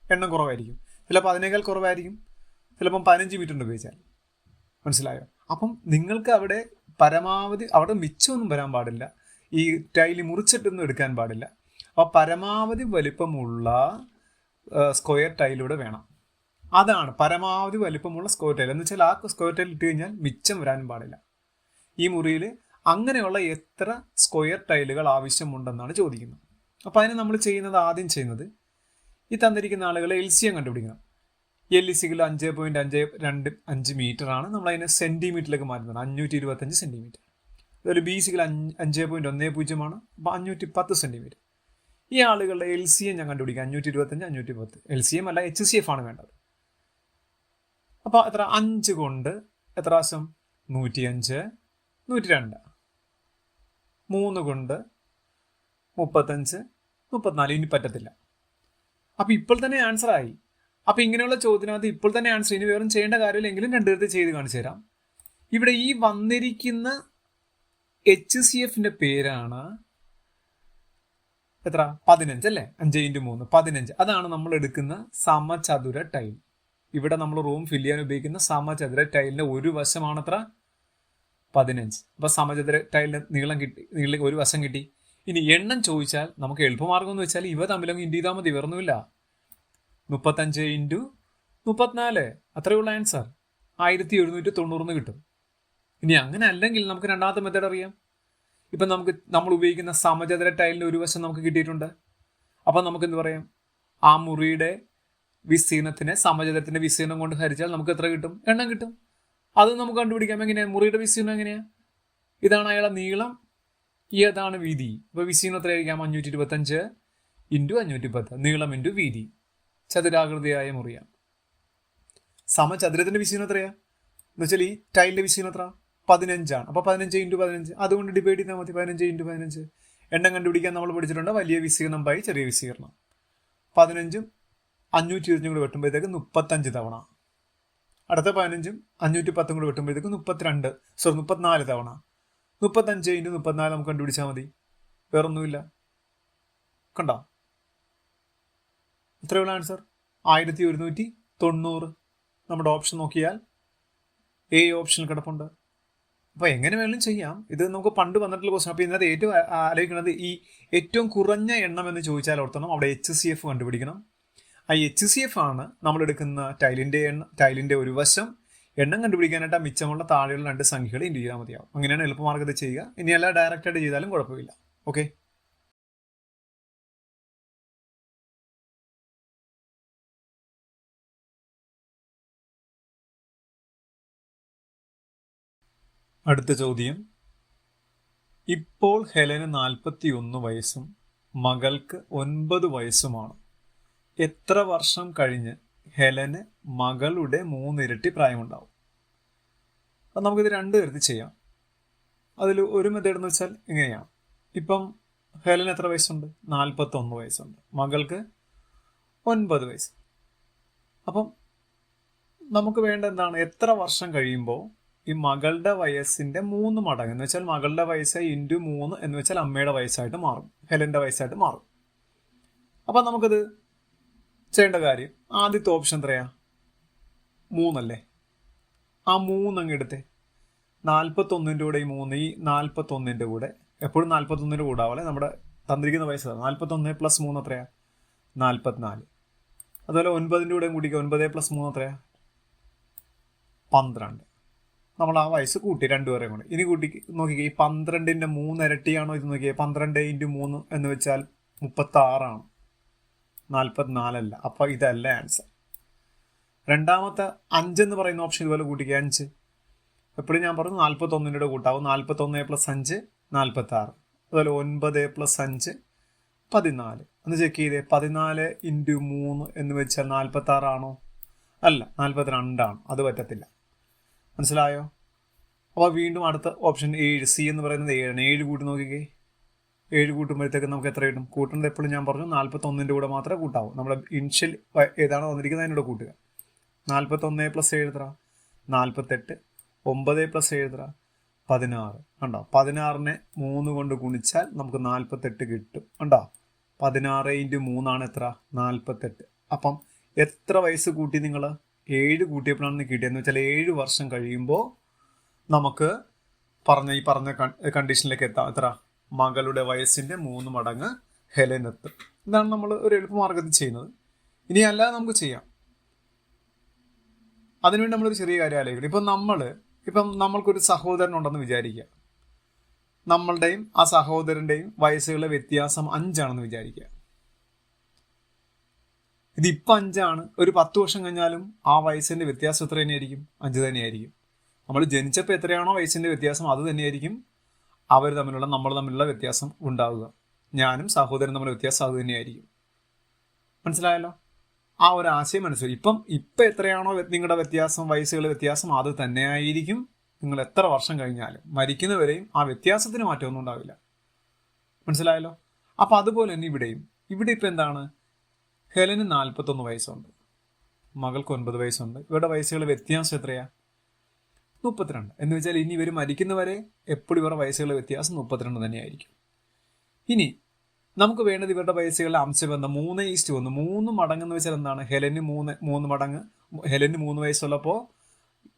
എണ്ണം കുറവായിരിക്കും. ചിലപ്പോൾ അതിനേക്കാൾ കുറവായിരിക്കും ചിലപ്പം 15 മീറ്ററിന് ഉപയോഗിച്ചാൽ. മനസ്സിലായോ? അപ്പം നിങ്ങൾക്ക് അവിടെ പരമാവധി അവിടെ മിച്ചമൊന്നും വരാൻ പാടില്ല, ഈ ടൈല് മുറിച്ചിട്ടൊന്നും എടുക്കാൻ പാടില്ല. അപ്പോൾ പരമാവധി വലിപ്പമുള്ള സ്ക്വയർ ടൈലൂടെ വേണം. അതാണ് പരമാവധി വലിപ്പമുള്ള സ്ക്വയർ ടൈൽ എന്ന് വെച്ചാൽ. ആ സ്ക്വയർ ടൈൽ ഇട്ട് കഴിഞ്ഞാൽ മിച്ചം വരാനും പാടില്ല. ഈ മുറിയിൽ അങ്ങനെയുള്ള എത്ര സ്ക്വയർ ടൈലുകൾ ആവശ്യമുണ്ടെന്നാണ് ചോദിക്കുന്നത്. അപ്പോൾ അതിന് നമ്മൾ ആദ്യം ചെയ്യുന്നത് ഈ തന്നിരിക്കുന്ന ആളുകളെ LCM കണ്ടുപിടിക്കണം. LCM 5.525 മീറ്റർ ആണ്. നമ്മൾ അതിനെ സെൻറ്റിമീറ്ററിലേക്ക് മാറ്റുന്നത് 525 സെൻറ്റിമീറ്റർ. അതുപോലെ BC 5.10 ആണ്, അപ്പോൾ 510 സെൻറ്റിമീറ്റർ. ഈ ആളുകളുടെ LCM ഞാൻ കണ്ടുപിടിക്കാം. 525 510. LCM അല്ല, HCF ആണ് വേണ്ടത്. അപ്പോൾ എത്ര? 5 കൊണ്ട് എത്ര പ്രാവശ്യം? 105, 102. 3 കൊണ്ട് 35, 34. ഇനി പറ്റത്തില്ല. അപ്പോൾ ഇപ്പോൾ തന്നെ ആൻസർ ആയി. അപ്പോൾ ഇങ്ങനെയുള്ള ചോദ്യത്തിനകത്ത് ഇപ്പോൾ തന്നെ ആൻസർ, ഇനി വേറെ ചെയ്യേണ്ട കാര്യമില്ലെങ്കിലും 2 തരത്തിൽ ചെയ്ത് കാണിച്ചു തരാം. ഇവിടെ ഈ വന്നിരിക്കുന്ന HCFന്റെ പേരാണ് എത്ര? 15 അല്ലേ? 5x3 15. അതാണ് നമ്മൾ എടുക്കുന്ന സമചതുര ടൈൽ. ഇവിടെ നമ്മൾ റൂം ഫില്ല് ചെയ്യാൻ ഉപയോഗിക്കുന്ന സമചതുര ടൈലിന്റെ ഒരു വശമാണ് എത്ര? 15. അപ്പോൾ സമചതുര ടൈലിന്റെ നീളം ഒരു വശം കിട്ടി. ഇനി എണ്ണം ചോദിച്ചാൽ നമുക്ക് എളുപ്പമാർഗം എന്ന് വെച്ചാൽ ഇവ തമ്മിലങ്ങ് ഇൻഡ് ചെയ്താൽ മതി, വേറൊന്നുമില്ല. 35 × 34, അത്രയുള്ള ആൻസർ 1790 കിട്ടും. ഇനി അങ്ങനെ അല്ലെങ്കിൽ നമുക്ക് രണ്ടാമത്തെ മെത്തേഡ് അറിയാം. ഇപ്പം നമ്മൾ ഉപയോഗിക്കുന്ന സമചതുര ടൈലിൻ്റെ ഒരു വശം നമുക്ക് കിട്ടിയിട്ടുണ്ട്. അപ്പം നമുക്ക് എന്ത് പറയാം? ആ മുറിയുടെ വിസ്തീർണത്തിനെ സമചതുരത്തിൻ്റെ വിസ്തീർണം കൊണ്ട് ഹരിച്ചാൽ നമുക്ക് എത്ര കിട്ടും? എണ്ണം കിട്ടും. അത് നമുക്ക് കണ്ടുപിടിക്കാം. എങ്ങനെയാണ്? മുറിയുടെ വിസ്തീർണം എങ്ങനെയാണ്? ഇതാണ് അയാളുടെ നീളം, ഏതാണ് വീതി. അപ്പോൾ വിസ്തീർണം എത്രയായിരിക്കാം? 525 × 510, നീളം × വീതി. ചതുരാകൃതിയായ മുറിയാണ്. സമചതുരത്തിന്റെ വിസ്തീർണം എത്രയാ എന്ന് വെച്ചാൽ ഈ ടൈലിന്റെ വിസ്തീർണം എത്ര? 15 ആണ്. അപ്പോൾ 15 × 15, അതുകൊണ്ട് ഡിവൈഡ് ചെയ്താൽ മതി. 15 × 15. എണ്ണം കണ്ടുപിടിക്കാൻ നമ്മൾ പഠിച്ചിട്ടുണ്ട്. വലിയ വിസ്തീർണം ബൈ ചെറിയ വിസ്തീർണം. 15ഉം 520 കൂടി വെട്ടുമ്പോഴത്തേക്ക് 35 തവണ. അടുത്ത 15ഉം 510 കൂടി വെട്ടുമ്പോഴത്തേക്ക് 34 തവണ. 35 × 34 നമുക്ക് കണ്ടുപിടിച്ചാൽ മതി, വേറൊന്നുമില്ല. കണ്ടോ? ഇത്രയുള്ള ആൻസർ 1790. നമ്മുടെ ഓപ്ഷൻ നോക്കിയാൽ A ഓപ്ഷനിൽ കിടപ്പുണ്ട്. അപ്പോൾ എങ്ങനെ വേണമെങ്കിലും ചെയ്യാം. ഇത് നമുക്ക് പണ്ട് വന്നിട്ടുള്ള ക്വസ്റ്റൻ. അപ്പോൾ ഇതിനകത്ത് ഏറ്റവും ആലോചിക്കുന്നത് ഈ ഏറ്റവും കുറഞ്ഞ എണ്ണം എന്ന് ചോദിച്ചാൽ ഓർത്തണം അവിടെ HCF കണ്ടുപിടിക്കണം. ആ HCF ആണ് നമ്മളെടുക്കുന്ന ടൈലിൻ്റെ ഒരു വശം. എണ്ണം കണ്ടുപിടിക്കാനായിട്ട് മിച്ചമുള്ള താഴെയുള്ള 2 സംഖ്യകൾ ഇൻഡ് ചെയ്താൽ മതിയാവും. അങ്ങനെയാണ് എളുപ്പമാർഗ്ഗത്തിൽ ചെയ്യുക. ഇനി അല്ല ഡയറക്റ്റായിട്ട് ചെയ്താലും കുഴപ്പമില്ല. ഓക്കെ. അടുത്ത ചോദ്യം. ഇപ്പോൾ ഹെലന് 41 വയസ്സും മകൾക്ക് 9 വയസ്സുമാണ്. എത്ര വർഷം കഴിഞ്ഞ് ഹെലന് മകളുടെ 3 ഇരട്ടി പ്രായമുണ്ടാവും? അപ്പം നമുക്കിത് 2 തരത്തിൽ ചെയ്യാം. അതിൽ ഒരു മെത്തേഡ് എന്ന് വെച്ചാൽ എങ്ങനെയാണ്? ഇപ്പം ഹെലന് എത്ര വയസ്സുണ്ട്? 41 വയസ്സുണ്ട്. മകൾക്ക് 9 വയസ്സ്. അപ്പം നമുക്ക് വേണ്ട എന്താണ്? എത്ര വർഷം കഴിയുമ്പോൾ ഈ മകളുടെ വയസ്സിന്റെ 3 മടങ്ങ് എന്ന് വെച്ചാൽ മകളുടെ വയസ്സ് × 3 എന്ന് വെച്ചാൽ അമ്മയുടെ വയസ്സായിട്ട് മാറും, ഹെലന്റെ വയസ്സായിട്ട് മാറും. അപ്പം നമുക്കത് ചെയ്യേണ്ട കാര്യം, ആദ്യത്തെ ഓപ്ഷൻ എത്രയാ? 3 അല്ലേ? ആ 3 അങ്ങ് എടുത്തേ. 41 കൂടെ ഈ 3 ഈ 41 കൂടെ എപ്പോഴും 41 കൂടെ ആവല്ലേ നമ്മുടെ തന്നിരിക്കുന്ന വയസ്സ് 41 + 3 എത്രയാ 44. അതുപോലെ 9 കൂടെയും കൂട്ടിക്കുക 9 + 3 എത്രയാ 12. നമ്മൾ ആ വയസ്സ് കൂട്ടി രണ്ടുപേരെയും കൂടെ. ഇനി കൂട്ടി നോക്കിക്കേ ഈ 12ന്റെ 3 ഇരട്ടിയാണോ ഇത് നോക്കിയേ 12 × 3 എന്ന് വെച്ചാൽ 36 ആണ് 44 അല്ല. അപ്പൊ ഇതല്ല ആൻസർ. രണ്ടാമത്തെ 5 എന്ന് പറയുന്ന ഓപ്ഷൻ ഇതുപോലെ കൂട്ടിക്കുക 5. എപ്പോഴും ഞാൻ പറഞ്ഞു 41 കൂട്ടാവും 41 + 5 46. അതുപോലെ 9 + 5 14. ഒന്ന് ചെക്ക് ചെയ്തേ 14 × 3 എന്ന് വെച്ചാൽ 46 ആണോ അല്ല 42 ആണ്. അത് പറ്റത്തില്ല. മനസ്സിലായോ? അപ്പോൾ വീണ്ടും അടുത്ത ഓപ്ഷൻ 7 സി എന്ന് പറയുന്നത് 7 7 കൂട്ടി നോക്കിക്കേ 7 കൂട്ടുമ്പോഴത്തേക്ക് നമുക്ക് എത്ര കിട്ടും? കൂട്ടുന്നത് എപ്പോഴും ഞാൻ പറഞ്ഞു 41 കൂടെ മാത്രമേ കൂട്ടാവൂ. നമ്മുടെ ഇനിഷ്യൽ ഏതാണോ വന്നിരിക്കുന്നത് അതിനോട് കൂട്ടുക. 41 + 7 എത്ര 48. 9 + 7 എത്ര 16. കണ്ടോ 16നെ 3 കൊണ്ട് ഗുണിച്ചാൽ നമുക്ക് 48 കിട്ടും. കണ്ടോ 16 × 3 ആണ് എത്ര 48. അപ്പം എത്ര വയസ്സ് കൂട്ടി നിങ്ങൾ 7 കൂട്ടിയപ്പോഴാണ് കിട്ടിയെന്ന് വെച്ചാൽ 7 വർഷം കഴിയുമ്പോൾ നമുക്ക് ഈ പറഞ്ഞ കണ്ടീഷനിലേക്ക് എത്താം. എത്ര മകളുടെ വയസ്സിന്റെ 3 മടങ്ങ് ഹെലൻ എത്തും. ഇതാണ് നമ്മൾ ഒരു എളുപ്പമാർഗത്തിൽ ചെയ്യുന്നത്. ഇനി അല്ലാതെ നമുക്ക് ചെയ്യാം. അതിനുവേണ്ടി നമ്മളൊരു ചെറിയ കാര്യം ആലോചിക്കണം. ഇപ്പം നമ്മൾക്കൊരു സഹോദരൻ ഉണ്ടെന്ന് വിചാരിക്കുക. നമ്മളുടെയും ആ സഹോദരന്റെയും വയസ്സുകളുടെ വ്യത്യാസം 5 ആണെന്ന് വിചാരിക്കുക. ഇതിപ്പോൾ 5 ആണ്. ഒരു 10 വർഷം കഴിഞ്ഞാലും ആ വയസ്സിന്റെ വ്യത്യാസം എത്ര തന്നെയായിരിക്കും? 5 തന്നെയായിരിക്കും. നമ്മൾ ജനിച്ചപ്പോൾ എത്രയാണോ വയസ്സിന്റെ വ്യത്യാസം അത് തന്നെയായിരിക്കും നമ്മൾ തമ്മിലുള്ള വ്യത്യാസം ഉണ്ടാവുക. ഞാനും സഹോദരനും തമ്മിലുള്ള വ്യത്യാസം അത് തന്നെയായിരിക്കും. മനസ്സിലായല്ലോ? ആ ഒരു ആശയം മനസ്സിലായി. ഇപ്പം എത്രയാണോ നിങ്ങളുടെ വ്യത്യാസം വയസ്സുകളുടെ വ്യത്യാസം അത് തന്നെയായിരിക്കും നിങ്ങൾ എത്ര വർഷം കഴിഞ്ഞാലും മരിക്കുന്നവരെയും ആ വ്യത്യാസത്തിന് മാറ്റമൊന്നും ഉണ്ടാവില്ല. മനസ്സിലായല്ലോ? അപ്പം അതുപോലെ തന്നെ ഇവിടെ ഇപ്പം എന്താണ്? ഹെലന് 41 വയസ്സുണ്ട്, മകൾക്ക് 9 വയസ്സുണ്ട്. ഇവരുടെ വയസ്സുകളുടെ വ്യത്യാസം എത്രയാ? 32. എന്ന് വെച്ചാൽ ഇനി ഇവർ മരിക്കുന്നവരെ എപ്പോഴും ഇവരുടെ വയസ്സുകളുടെ വ്യത്യാസം 32 തന്നെയായിരിക്കും. ഇനി നമുക്ക് വേണ്ടത് ഇവരുടെ വയസ്സുകളുടെ അംശബന്ധം 3:1. 3 മടങ്ങെന്ന് വെച്ചാൽ എന്താണ്? ഹെലന് 3 മടങ്ങ്. ഹെലന് 3 വയസ്സുള്ളപ്പോൾ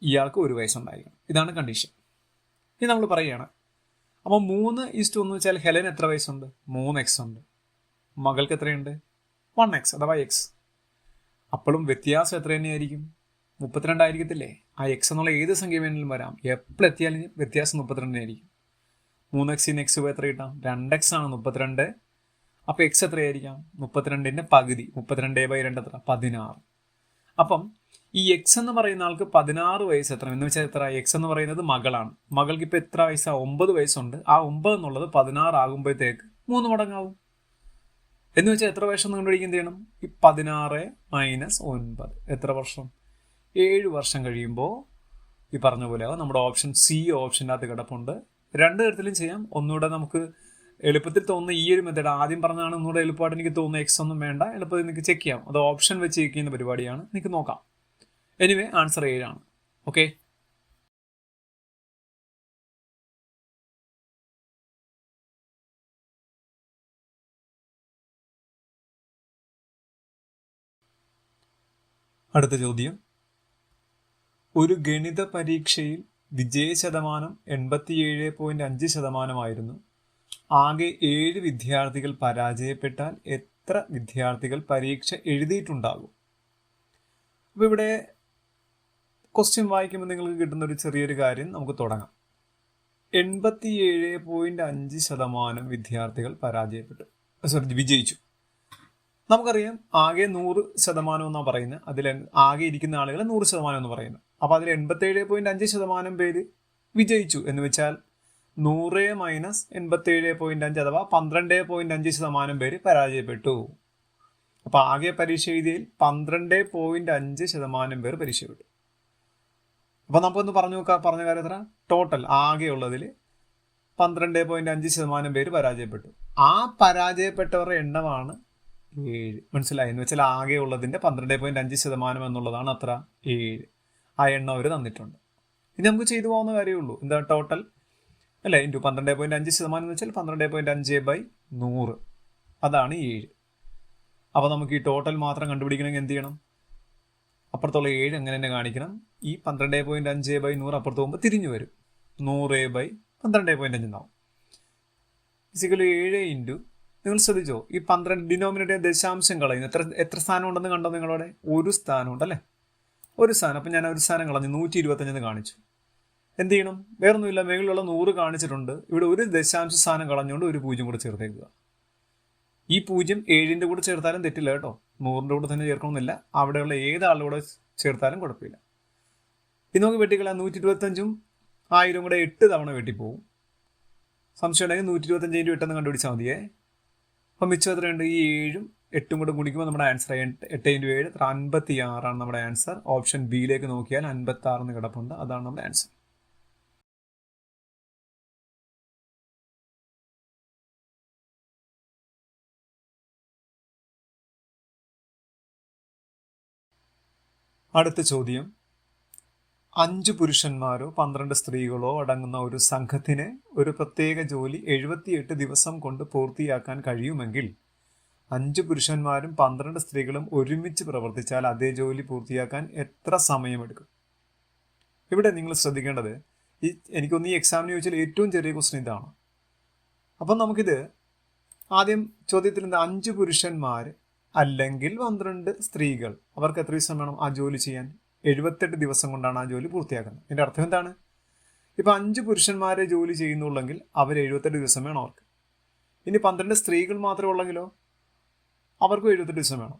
ഇയാൾക്ക് 1 വയസ്സുണ്ടായിരിക്കണം. ഇതാണ് കണ്ടീഷൻ. ഇനി നമ്മൾ പറയുകയാണ് അപ്പോൾ 3:1 എന്ന് വെച്ചാൽ ഹെലന് എത്ര വയസ്സുണ്ട്? 3x ഉണ്ട്. മകൾക്ക് എത്രയുണ്ട്? 1x അഥവാ x. അപ്പോഴും വ്യത്യാസം എത്ര തന്നെയായിരിക്കും? 32 ആയിരിക്കത്തില്ലേ? ആ x എന്നുള്ള ഏത് സംഖ്യ വേണമെങ്കിലും വരാം. എപ്പോൾ എത്തിയാലും വ്യത്യാസം 32 ആയിരിക്കും. 3x × x എത്ര കിട്ടാം? 2x ആണ് 32. അപ്പോൾ x എത്രയായിരിക്കാം? 32ന്റെ പകുതി. 32/2 എത്ര? 16. അപ്പം ഈ x എന്ന് പറയുന്ന ആൾക്ക് 16 വയസ്സ് എത്ര എന്ന് വെച്ചാൽ എത്ര? x എന്ന് പറയുന്നത് മകളാണ്. മകൾക്ക് ഇപ്പോൾ എത്ര വയസ്സാണ്? 9 വയസ്സുണ്ട്. ആ 9 എന്നുള്ളത് 16 ആകുമ്പോഴത്തേക്ക് 3 മടങ്ങാവും. എന്ന് വെച്ചാൽ എത്ര വർഷം കണ്ടുപിടിക്കാൻ എന്ത് ചെയ്യണം? ഈ 16 - 9 എത്ര വർഷം? 7 വർഷം കഴിയുമ്പോൾ ഈ പറഞ്ഞ പോലെ നമ്മുടെ ഓപ്ഷൻ സി ഓപ്ഷൻ്റെ അകത്ത് കിടപ്പുണ്ട്. 2 തരത്തിലും ചെയ്യാം. ഒന്നുകൂടെ നമുക്ക് എളുപ്പത്തിൽ തോന്നുന്ന ഈ ഒരു മെത്തേഡ് ആദ്യം പറഞ്ഞാണ് ഒന്നുകൂടെ എളുപ്പമായിട്ട് എനിക്ക് തോന്നുന്ന x ഒന്നും വേണ്ട, എളുപ്പത്തിൽ നിങ്ങൾക്ക് ചെക്ക് ചെയ്യാം. അത് ഓപ്ഷൻ വെച്ച് ചെക്ക് ചെയ്യുന്ന പരിപാടിയാണ്. നിങ്ങൾക്ക് നോക്കാം. എനിവേ ആൻസർ 7 ആണ്. ഓക്കെ. അടുത്ത ചോദ്യം. ഒരു ഗണിത പരീക്ഷയിൽ വിജയശതമാനം 87.5% ആകെ 7 വിദ്യാർത്ഥികൾ പരാജയപ്പെട്ടാൽ എത്ര വിദ്യാർത്ഥികൾ പരീക്ഷ എഴുതിയിട്ടുണ്ടാകും? അപ്പോൾ ഇവിടെ ക്വസ്റ്റ്യൻ വായിക്കുമ്പോൾ നിങ്ങൾക്ക് കിട്ടുന്ന ഒരു ചെറിയൊരു കാര്യം നമുക്ക് തുടങ്ങാം. 87.5% വിദ്യാർത്ഥികൾ വിജയിച്ചു. നമുക്കറിയാം ആകെ 100% എന്നാണ് പറയുന്നത്. അതിൽ ആകെ ഇരിക്കുന്ന ആളുകൾ 100% എന്ന് പറയുന്നത്. അപ്പോൾ അതിൽ 87.5% പേര് വിജയിച്ചു എന്ന് വെച്ചാൽ 100 - 87.5 അഥവാ 12.5% പേര് പരാജയപ്പെട്ടു. അപ്പോൾ ആകെ പരീക്ഷ എഴുതിയതിൽ 12.5% പേർ പരീക്ഷപ്പെട്ടു. അപ്പോൾ നമുക്കൊന്ന് പറഞ്ഞ കാര്യം എത്ര? ടോട്ടൽ ആകെ ഉള്ളതിൽ 12.5% പേര് പരാജയപ്പെട്ടു. ആ പരാജയപ്പെട്ടവരുടെ എണ്ണമാണ് 7. മനസ്സിലായി? എന്ന് വെച്ചാൽ ആകെ ഉള്ളതിൻ്റെ 12.5% എന്നുള്ളതാണ് അത്ര 7. ആ എണ്ണം അവർ തന്നിട്ടുണ്ട്. ഇനി നമുക്ക് ചെയ്തു പോകുന്ന കാര്യമേ ഉള്ളൂ. എന്താ? ടോട്ടൽ അല്ലേ ഇൻറ്റു 12.5% എന്ന് വെച്ചാൽ 12.5/100 അതാണ് 7. അപ്പോൾ നമുക്ക് ഈ ടോട്ടൽ മാത്രം കണ്ടുപിടിക്കണമെങ്കിൽ എന്ത് ചെയ്യണം? അപ്പുറത്തുള്ള 7 അങ്ങനെ തന്നെ കാണിക്കണം. ഈ 12.5/100 അപ്പുറത്ത് പോകുമ്പോൾ തിരിഞ്ഞു വരും. 100/12.5 എന്നാവും. ഫിസിക്കലി 7 ഇൻറ്റു, നിങ്ങൾ ശ്രദ്ധിച്ചോ, ഈ 12 ഡിനോമിനേറ്റർ ദശാംശം കളയുന്നു. എത്ര സ്ഥാനം ഉണ്ടെന്ന് കണ്ടോ നിങ്ങളവിടെ? ഒരു സ്ഥാനം ഉണ്ടല്ലേ, ഒരു സ്ഥാനം. അപ്പം ഞാൻ ഒരു സ്ഥാനം കളഞ്ഞു, 125 കാണിച്ചു. എന്ത് ചെയ്യണം? വേറൊന്നുമില്ല, മേളിലുള്ള 100 കാണിച്ചിട്ടുണ്ട്, ഇവിടെ ഒരു ദശാംശ സ്ഥാനം കളഞ്ഞുകൊണ്ട് ഒരു 0 കൂടെ ചേർത്തേക്കുക. ഈ 0 7ൻ്റെ കൂടെ ചേർത്താലും തെറ്റില്ല കേട്ടോ, 100ൻ്റെ കൂടെ തന്നെ ചേർക്കണമെന്നില്ല, അവിടെയുള്ള ഏതാളുടെ കൂടെ ചേർത്താലും കുഴപ്പമില്ല. ഇനി നമുക്ക് വെട്ടിക്കളയാം. 125ഉം 1000 കൂടെ 8 തവണ വെട്ടിപ്പോവും. സംശയം ഉണ്ടെങ്കിൽ 125 × 8 എന്ന് കണ്ടുപിടിച്ചാൽ മതിയേ. അപ്പം മിച്ചം എത്രയുണ്ട്? ഈ 7ഉം 8ഉം കൂടെ ഗുണിക്കുമ്പോൾ നമ്മുടെ ആൻസർ 8 × 7 56 നമ്മുടെ ആൻസർ. ഓപ്ഷൻ ബിയിലേക്ക് നോക്കിയാൽ 56 കിടപ്പുണ്ട്, അതാണ് നമ്മുടെ ആൻസർ. അടുത്ത ചോദ്യം, 5 പുരുഷന്മാരോ 12 സ്ത്രീകളോ അടങ്ങുന്ന ഒരു സംഘത്തിന് ഒരു പ്രത്യേക ജോലി 78 ദിവസം കൊണ്ട് പൂർത്തിയാക്കാൻ കഴിയുമെങ്കിൽ 5 പുരുഷന്മാരും 12 സ്ത്രീകളും ഒരുമിച്ച് പ്രവർത്തിച്ചാൽ അതേ ജോലി പൂർത്തിയാക്കാൻ എത്ര സമയമെടുക്കും? ഇവിടെ നിങ്ങൾ ശ്രദ്ധിക്കേണ്ടത്, എനിക്കൊന്ന് ഈ എക്സാമിന് ചോദിച്ചാൽ ഏറ്റവും ചെറിയ ക്വസ്റ്റ്യൻ ഇതാണ്. അപ്പം നമുക്കിത് ആദ്യം ചോദ്യത്തിൽ 5 പുരുഷന്മാർ അല്ലെങ്കിൽ 12 സ്ത്രീകൾ, അവർക്ക് എത്ര ദിവസം വേണം ആ ജോലി ചെയ്യാൻ? 78 ദിവസം കൊണ്ടാണ് ആ ജോലി പൂർത്തിയാക്കുന്നത്. ഇതിൻ്റെ അർത്ഥം എന്താണ്? ഇപ്പം 5 പുരുഷന്മാരെ ജോലി ചെയ്യുന്നുള്ളെങ്കിൽ അവർ 78 ദിവസം വേണം അവർക്ക്. ഇനി 12 സ്ത്രീകൾ മാത്രമേ ഉള്ളെങ്കിലോ അവർക്കും 78 ദിവസം വേണം.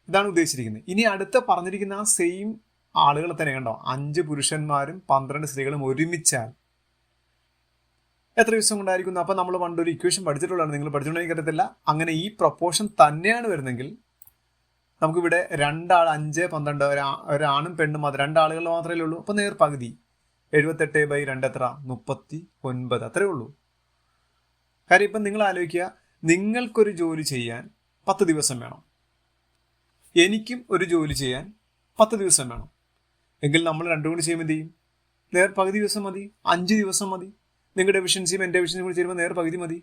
ഇതാണ് ഉദ്ദേശിച്ചിരിക്കുന്നത്. ഇനി അടുത്ത പറഞ്ഞിരിക്കുന്ന ആ സെയിം ആളുകളെ തന്നെ കണ്ടോ, 5 പുരുഷന്മാരും 12 സ്ത്രീകളും ഒരുമിച്ചാൽ എത്ര ദിവസം കൊണ്ടായിരിക്കുന്നു? അപ്പം നമ്മൾ പണ്ടൊരു ഇക്വേഷൻ പഠിച്ചിട്ടുള്ളതാണ്, നിങ്ങൾ പഠിച്ചിട്ടുണ്ടെങ്കിൽ അറിയത്തില്ല. അങ്ങനെ ഈ പ്രൊപ്പോർഷൻ തന്നെയാണ് വരുന്നെങ്കിൽ നമുക്കിവിടെ 2 ആൾ 5, 12 ഒരാണും പെണ്ണും അത് 2 ആളുകൾ മാത്രമേ ഉള്ളൂ. അപ്പം നേർ പകുതി 78/2 എത്ര? 39. അത്രേ ഉള്ളൂ. കാര്യം ഇപ്പം നിങ്ങൾ ആലോചിക്കുക, നിങ്ങൾക്കൊരു ജോലി ചെയ്യാൻ 10 ദിവസം വേണം, എനിക്കും ഒരു ജോലി ചെയ്യാൻ 10 ദിവസം വേണം. എങ്കിൽ നമ്മൾ രണ്ടും കൂടി ചെയ്യുമ്പോൾ എന്ത് ചെയ്യും? നേർ പകുതി ദിവസം മതി, 5 ദിവസം മതി. നിങ്ങളുടെ എഫിഷ്യൻസിയും എൻ്റെ എഫിഷ്യൻസിയും കൂടി ചേരുമ്പോൾ നേർ പകുതി മതി.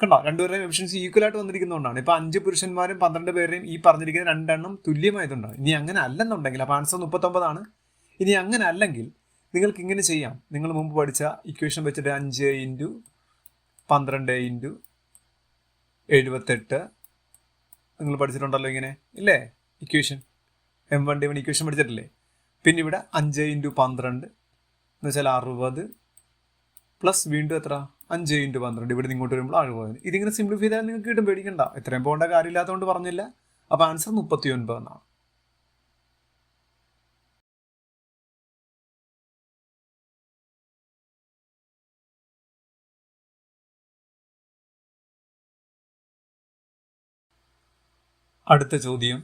കണ്ടോ, രണ്ടുപേരുടെയും എഫിഷ്യൻസി ഈക്വലായിട്ട് വന്നിരിക്കുന്നതുകൊണ്ടാണ്. ഇപ്പം 5 പുരുഷന്മാരും 12 പേരുടെയും ഈ പറഞ്ഞിരിക്കുന്ന 2 എണ്ണം തുല്യമായതുകൊണ്ടാണ്. ഇനി അങ്ങനെ അല്ലെന്നുണ്ടെങ്കിൽ അപ്പം ആൻസർ 39 ഇനി അങ്ങനെ അല്ലെങ്കിൽ നിങ്ങൾക്ക് ഇങ്ങനെ ചെയ്യാം. നിങ്ങൾ മുമ്പ് പഠിച്ച ഇക്വേഷൻ വെച്ചിട്ട് 5 × 12 × 78 നിങ്ങൾ പഠിച്ചിട്ടുണ്ടല്ലോ ഇങ്ങനെ, ഇല്ലേ? ഇക്വേഷൻ M1D1 ഇക്വേഷൻ പഠിച്ചിട്ടില്ലേ? പിന്നെ ഇവിടെ 5 × 12 എന്ന് വെച്ചാൽ 60 പ്ലസ് വീണ്ടും എത്ര? 5 × 12 ഇവിടെ ഇങ്ങോട്ട് വരുമ്പോൾ 60. ഇതിങ്ങനെ സിംപ്ലിഫൈ ചെയ്താൽ നിങ്ങൾക്ക് കിട്ടും, പേടിക്കണ്ട. ഇത്രയും പോകേണ്ട കാര്യമില്ലാത്തതുകൊണ്ട് പറഞ്ഞില്ല. അപ്പോൾ ആൻസർ 39 എന്നാണ്. അടുത്ത ചോദ്യം,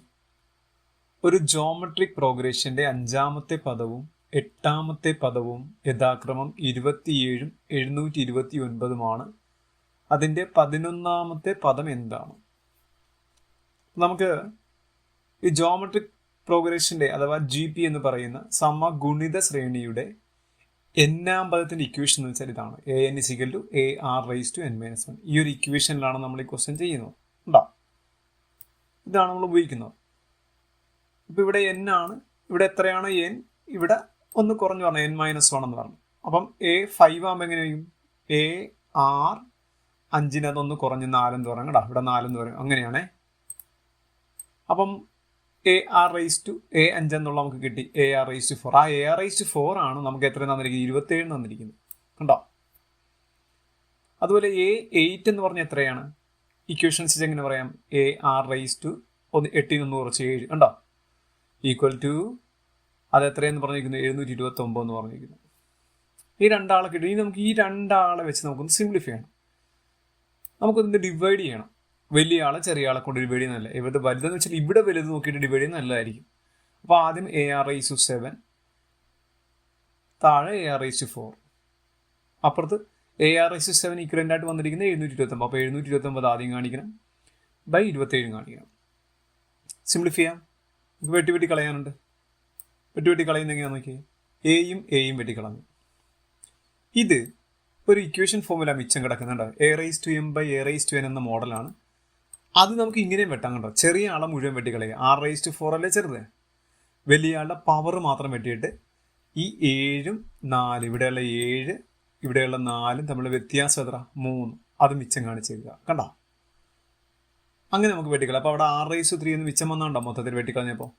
ഒരു ജോമെട്രിക് പ്രോഗ്രഷന്റെ 5ാമത്തെ പദവും 8ാമത്തെ പദവും യഥാക്രമം 27ഉം 729ഉമാണ്. അതിൻ്റെ 11ാമത്തെ പദം എന്താണ്? നമുക്ക് ഈ ജോമെട്രിക് പ്രോഗ്രഷന്റെ അഥവാ GP എന്ന് പറയുന്ന സമഗുണിത ശ്രേണിയുടെ n-ാം പദത്തിന്റെ ഇക്വേഷൻ എന്ന് വെച്ചാൽ ഇതാണ്, an = ar⁻n-1. ഈ ഒരു ഇക്വേഷനിലാണ് നമ്മൾ ഈ ക്വസ്റ്റ്യൻ ചെയ്യുന്നത്. ഉണ്ടോ? ഇതാണ് നമ്മൾ ഉപയോഗിക്കുന്നത്. ഇപ്പം ഇവിടെ n ആണ്, ഇവിടെ എത്രയാണ് n? ഇവിടെ ഒന്ന് കുറഞ്ഞു പറഞ്ഞു, n-1 എന്ന് പറഞ്ഞു. അപ്പം A5 ആകുമ്പോൾ എങ്ങനെയും AR 5 കുറഞ്ഞ് 4 എന്ന് പറയും കേട്ടോ. ഇവിടെ 4 എന്ന് പറയും, അങ്ങനെയാണേ. അപ്പം A5 എന്നുള്ള നമുക്ക് കിട്ടി AR⁴. ആ AR⁴ ആണ് നമുക്ക് എത്ര തന്നിരിക്കുന്നത്? 27 തന്നിരിക്കുന്നത്. കണ്ടോ? അതുപോലെ A8 എന്ന് പറഞ്ഞാൽ എത്രയാണ്? ഇക്വേഷൻസ് എങ്ങനെ പറയാം? AR⁻1 8 കുറച്ച് 7 കണ്ടോ, ഈക്വൽ ടു അത് എത്രയെന്ന് പറഞ്ഞിരിക്കുന്നത്? 729 എന്ന് പറഞ്ഞിരിക്കുന്നു. ഈ 2 ആളെ കിട്ടും. ഇനി നമുക്ക് ഈ 2 ആളെ വെച്ച് നമുക്കൊന്ന് സിംപ്ലിഫൈ ചെയ്യണം. നമുക്കൊന്ന് ഡിവൈഡ് ചെയ്യണം. വലിയ ആളെ ചെറിയ ആളെ കൊണ്ട് ഡിവൈഡ് ചെയ്യുന്നതല്ല, ഇവിടെ വലുതെന്ന് വെച്ചാൽ ഇവിടെ വലുത് നോക്കിയിട്ട് ഡിവൈഡ് ചെയ്യുന്നത് നല്ലതായിരിക്കും. അപ്പോൾ ആദ്യം AR⁻7, താഴെ AR⁻4, അപ്പുറത്ത് AR⁻7 ഈക്വലൻ്റ് ആയിട്ട് വന്നിരിക്കുന്നത് 729. അപ്പോൾ 729 ആദ്യം കാണിക്കണം, ബൈ 27 കാണിക്കണം. സിംപ്ലിഫൈ ചെയ്യാം. വെട്ടി വെട്ടി കളയാനുണ്ട്. വെട്ടി കളയുന്ന എങ്ങനെയാ നോക്കിയേ, എയും വെട്ടിക്കളഞ്ഞു. ഇത് ഒരു ഇക്വേഷൻ ഫോമുല മിച്ചം കിടക്കുന്നുണ്ട്. A⁻m/A⁻n എന്ന മോഡലാണ്. അത് നമുക്ക് ഇങ്ങനെയും വെട്ടാൻ കണ്ടോ. ചെറിയ ആളെ മുഴുവൻ വെട്ടിക്കളയുക, R⁻4 അല്ലേ ചെറുത്. വലിയ ആളുടെ പവർ മാത്രം വെട്ടിയിട്ട് ഈ 7ഉം 4 ഇവിടെയുള്ള 7 ഇവിടെയുള്ള 4 തമ്മിലുള്ള വ്യത്യാസം എത്ര? 3. അത് മിച്ചം കാണിച്ചേക്കുക. കണ്ടോ? അങ്ങനെ നമുക്ക് വെട്ടിക്കളയാം. അപ്പോൾ അവിടെ r3 എന്ന് മിച്ചം വന്നുണ്ടോ മൊത്തത്തിൽ വെട്ടിക്കളഞ്ഞപ്പോൾ?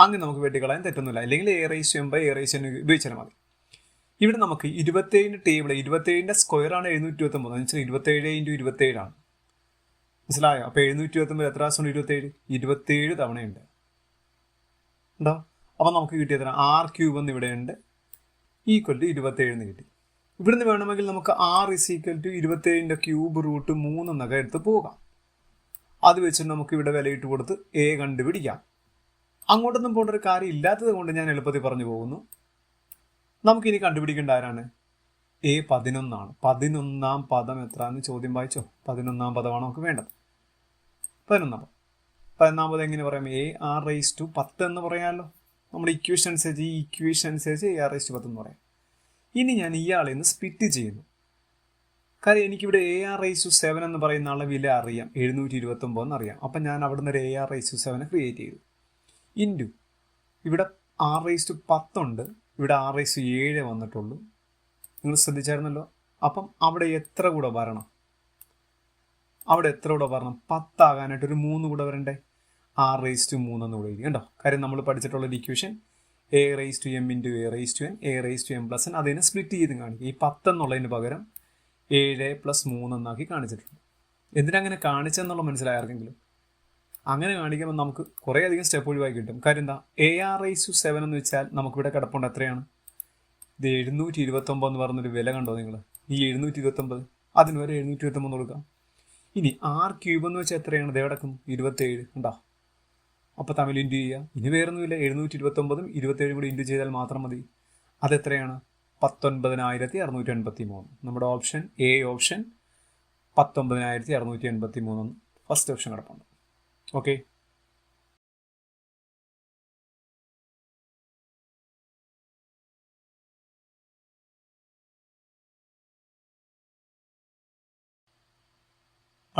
അങ്ങനെ നമുക്ക് വെട്ടിക്കളയാൻ തെറ്റൊന്നുമില്ല. അല്ലെങ്കിൽ a/m/a/n ഉപയോഗിച്ചാൽ മതി. ഇവിടെ നമുക്ക് 27 ടേബിൾ 27ന്റെ സ്ക്വയർ ആണ് 729 എന്ന് വെച്ചാൽ 27 × 27 ആണ്. മനസ്സിലായോ? അപ്പോൾ 729 എത്ര പ്രാവശ്യം 27 തവണയുണ്ട്. ഉണ്ടോ? അപ്പം നമുക്ക് കിട്ടിയത് r³ എന്ന് ഇവിടെ ഉണ്ട്, = 27 എന്ന് കിട്ടി. ഇവിടുന്ന് വേണമെങ്കിൽ നമുക്ക് r = 27ന്റെ ³ √3 എന്നൊക്കെ എടുത്ത് പോകാം. അത് വെച്ചിട്ട് നമുക്ക് ഇവിടെ വിലയിട്ട് കൊടുത്ത് a കണ്ടുപിടിക്കാം. അങ്ങോട്ടൊന്നും പോകേണ്ട ഒരു കാര്യം ഇല്ലാത്തത് കൊണ്ട് ഞാൻ എളുപ്പത്തിൽ പറഞ്ഞു പോകുന്നു. നമുക്കിനി കണ്ടുപിടിക്കേണ്ട ആരാണ്? a11 ആണ്. 11ാം പദം എത്ര എന്ന് ചോദ്യം വായിച്ചോ. 11ാം പദമാണ് നമുക്ക് വേണ്ടത്. 11ാം പദം. 11ാം പദം എങ്ങനെ പറയാം? ar⁻10 എന്ന് പറയാമല്ലോ. നമ്മുടെ ഇക്വേഷൻ അനുസരിച്ച് ar⁻10 എന്ന് പറയാം. ഇനി ഞാൻ ഇയാളെ ഒന്ന് സ്പ്ലിറ്റ് ചെയ്യുന്നു. കാര്യം എനിക്കിവിടെ ar⁻7 എന്ന് പറയുന്ന ആളെ വില അറിയാം, 729 എന്നറിയാം. അപ്പം ഞാൻ അവിടെ നിന്ന് ഒരു ar⁻7 ക്രിയേറ്റ് ചെയ്തു. ഇൻറ്റു ഇവിടെ r⁻10 ഉണ്ട്, ഇവിടെ r⁻7 വന്നിട്ടുള്ളൂ. നിങ്ങൾ ശ്രദ്ധിച്ചായിരുന്നല്ലോ. അപ്പം അവിടെ എത്ര കൂടെ വരണം? 10 ആകാനായിട്ട് ഒരു 3 കൂടെ വരണ്ടേ? r⁻3 എന്ന് കൂടെ എഴുതി. കണ്ടോ? കാര്യം നമ്മൾ പഠിച്ചിട്ടുള്ളൊരു ഇക്വേഷൻ a⁻m × a⁻n a⁻m+n അതിനെ സ്പ്ലിറ്റ് ചെയ്ത് കാണിക്കും. ഈ 10 എന്നുള്ളതിന് പകരം 7 + 3 എന്നാക്കി കാണിച്ചിട്ടുണ്ട്. എന്തിനങ്ങനെ കാണിച്ചെന്നുള്ള മനസ്സിലായെങ്കിലും അങ്ങനെ കാണിക്കുമ്പോൾ നമുക്ക് കുറേ അധികം സ്റ്റെപ്പ് ഒഴിവാക്കി കിട്ടും. കാര്യം എന്താ? ar⁻7 എന്ന് വെച്ചാൽ നമുക്കിവിടെ കിടപ്പുണ്ട് എത്രയാണ്? ഇത് 729 എന്ന് പറഞ്ഞൊരു വില കണ്ടോ നിങ്ങൾ? ഈ 729 അതിന് വരെ 729 കൊടുക്കാം. ഇനി r³ എന്ന് വെച്ചാൽ എത്രയാണ്? ഇത് കിടക്കും 27 ഉണ്ടോ? അപ്പോൾ തമ്മിൽ ഇൻറ്റു ചെയ്യുക. ഇനി വേറൊന്നുമില്ല, 729ഉം 27 കൂടി ഇൻറ്റു ചെയ്താൽ മാത്രം മതി. അതെത്രയാണ്? 19,683. നമ്മുടെ option A option 19,683 first option കിടപ്പുണ്ട്. ഓക്കെ.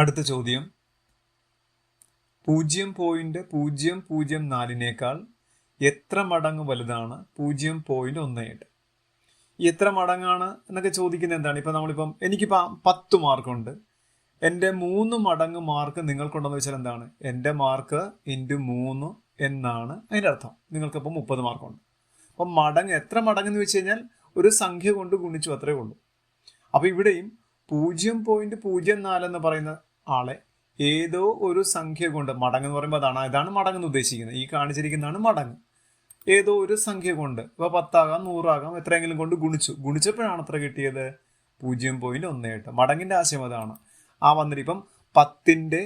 അടുത്ത ചോദ്യം 0.004 എത്ര മടങ്ങ് വലുതാണ് 0.18? എത്ര മടങ്ങാണ് എന്നൊക്കെ ചോദിക്കുന്നത് എന്താണ്? ഇപ്പം നമ്മളിപ്പം എനിക്കിപ്പോൾ 10 മാർക്കുണ്ട്, എൻ്റെ 3 മടങ്ങ് മാർക്ക് നിങ്ങൾക്കുണ്ടെന്ന് വെച്ചാൽ എന്താണ്? എൻ്റെ മാർക്ക് × 3 എന്നാണ് അതിൻ്റെ അർത്ഥം. നിങ്ങൾക്കിപ്പോൾ 30 മാർക്കുണ്ട്. അപ്പം മടങ്ങ് എത്ര മടങ്ങെന്ന് വെച്ച് കഴിഞ്ഞാൽ ഒരു സംഖ്യ കൊണ്ട് ഗുണിച്ചു, അത്രേ ഉള്ളൂ. അപ്പോൾ ഇവിടെയും 0.04 എന്ന് പറയുന്ന ആളെ ഏതോ ഒരു സംഖ്യ കൊണ്ട്, മടങ്ങ് എന്ന് പറയുമ്പോൾ ഇതാണ് മടങ്ങെന്ന് ഉദ്ദേശിക്കുന്നത്. ഈ കാണിച്ചിരിക്കുന്നതാണ് മടങ്ങ്. ഏതോ ഒരു സംഖ്യ കൊണ്ട്, ഇപ്പോൾ 10 ആകാം 100 ആകാം, എത്രയെങ്കിലും കൊണ്ട് ഗുണിച്ചപ്പോഴാണ് എത്ര കിട്ടിയത്? 0.18. മടങ്ങിൻ്റെ ആശയം അതാണ്. വന്നിട്ട് ഇപ്പം 10ന്റെ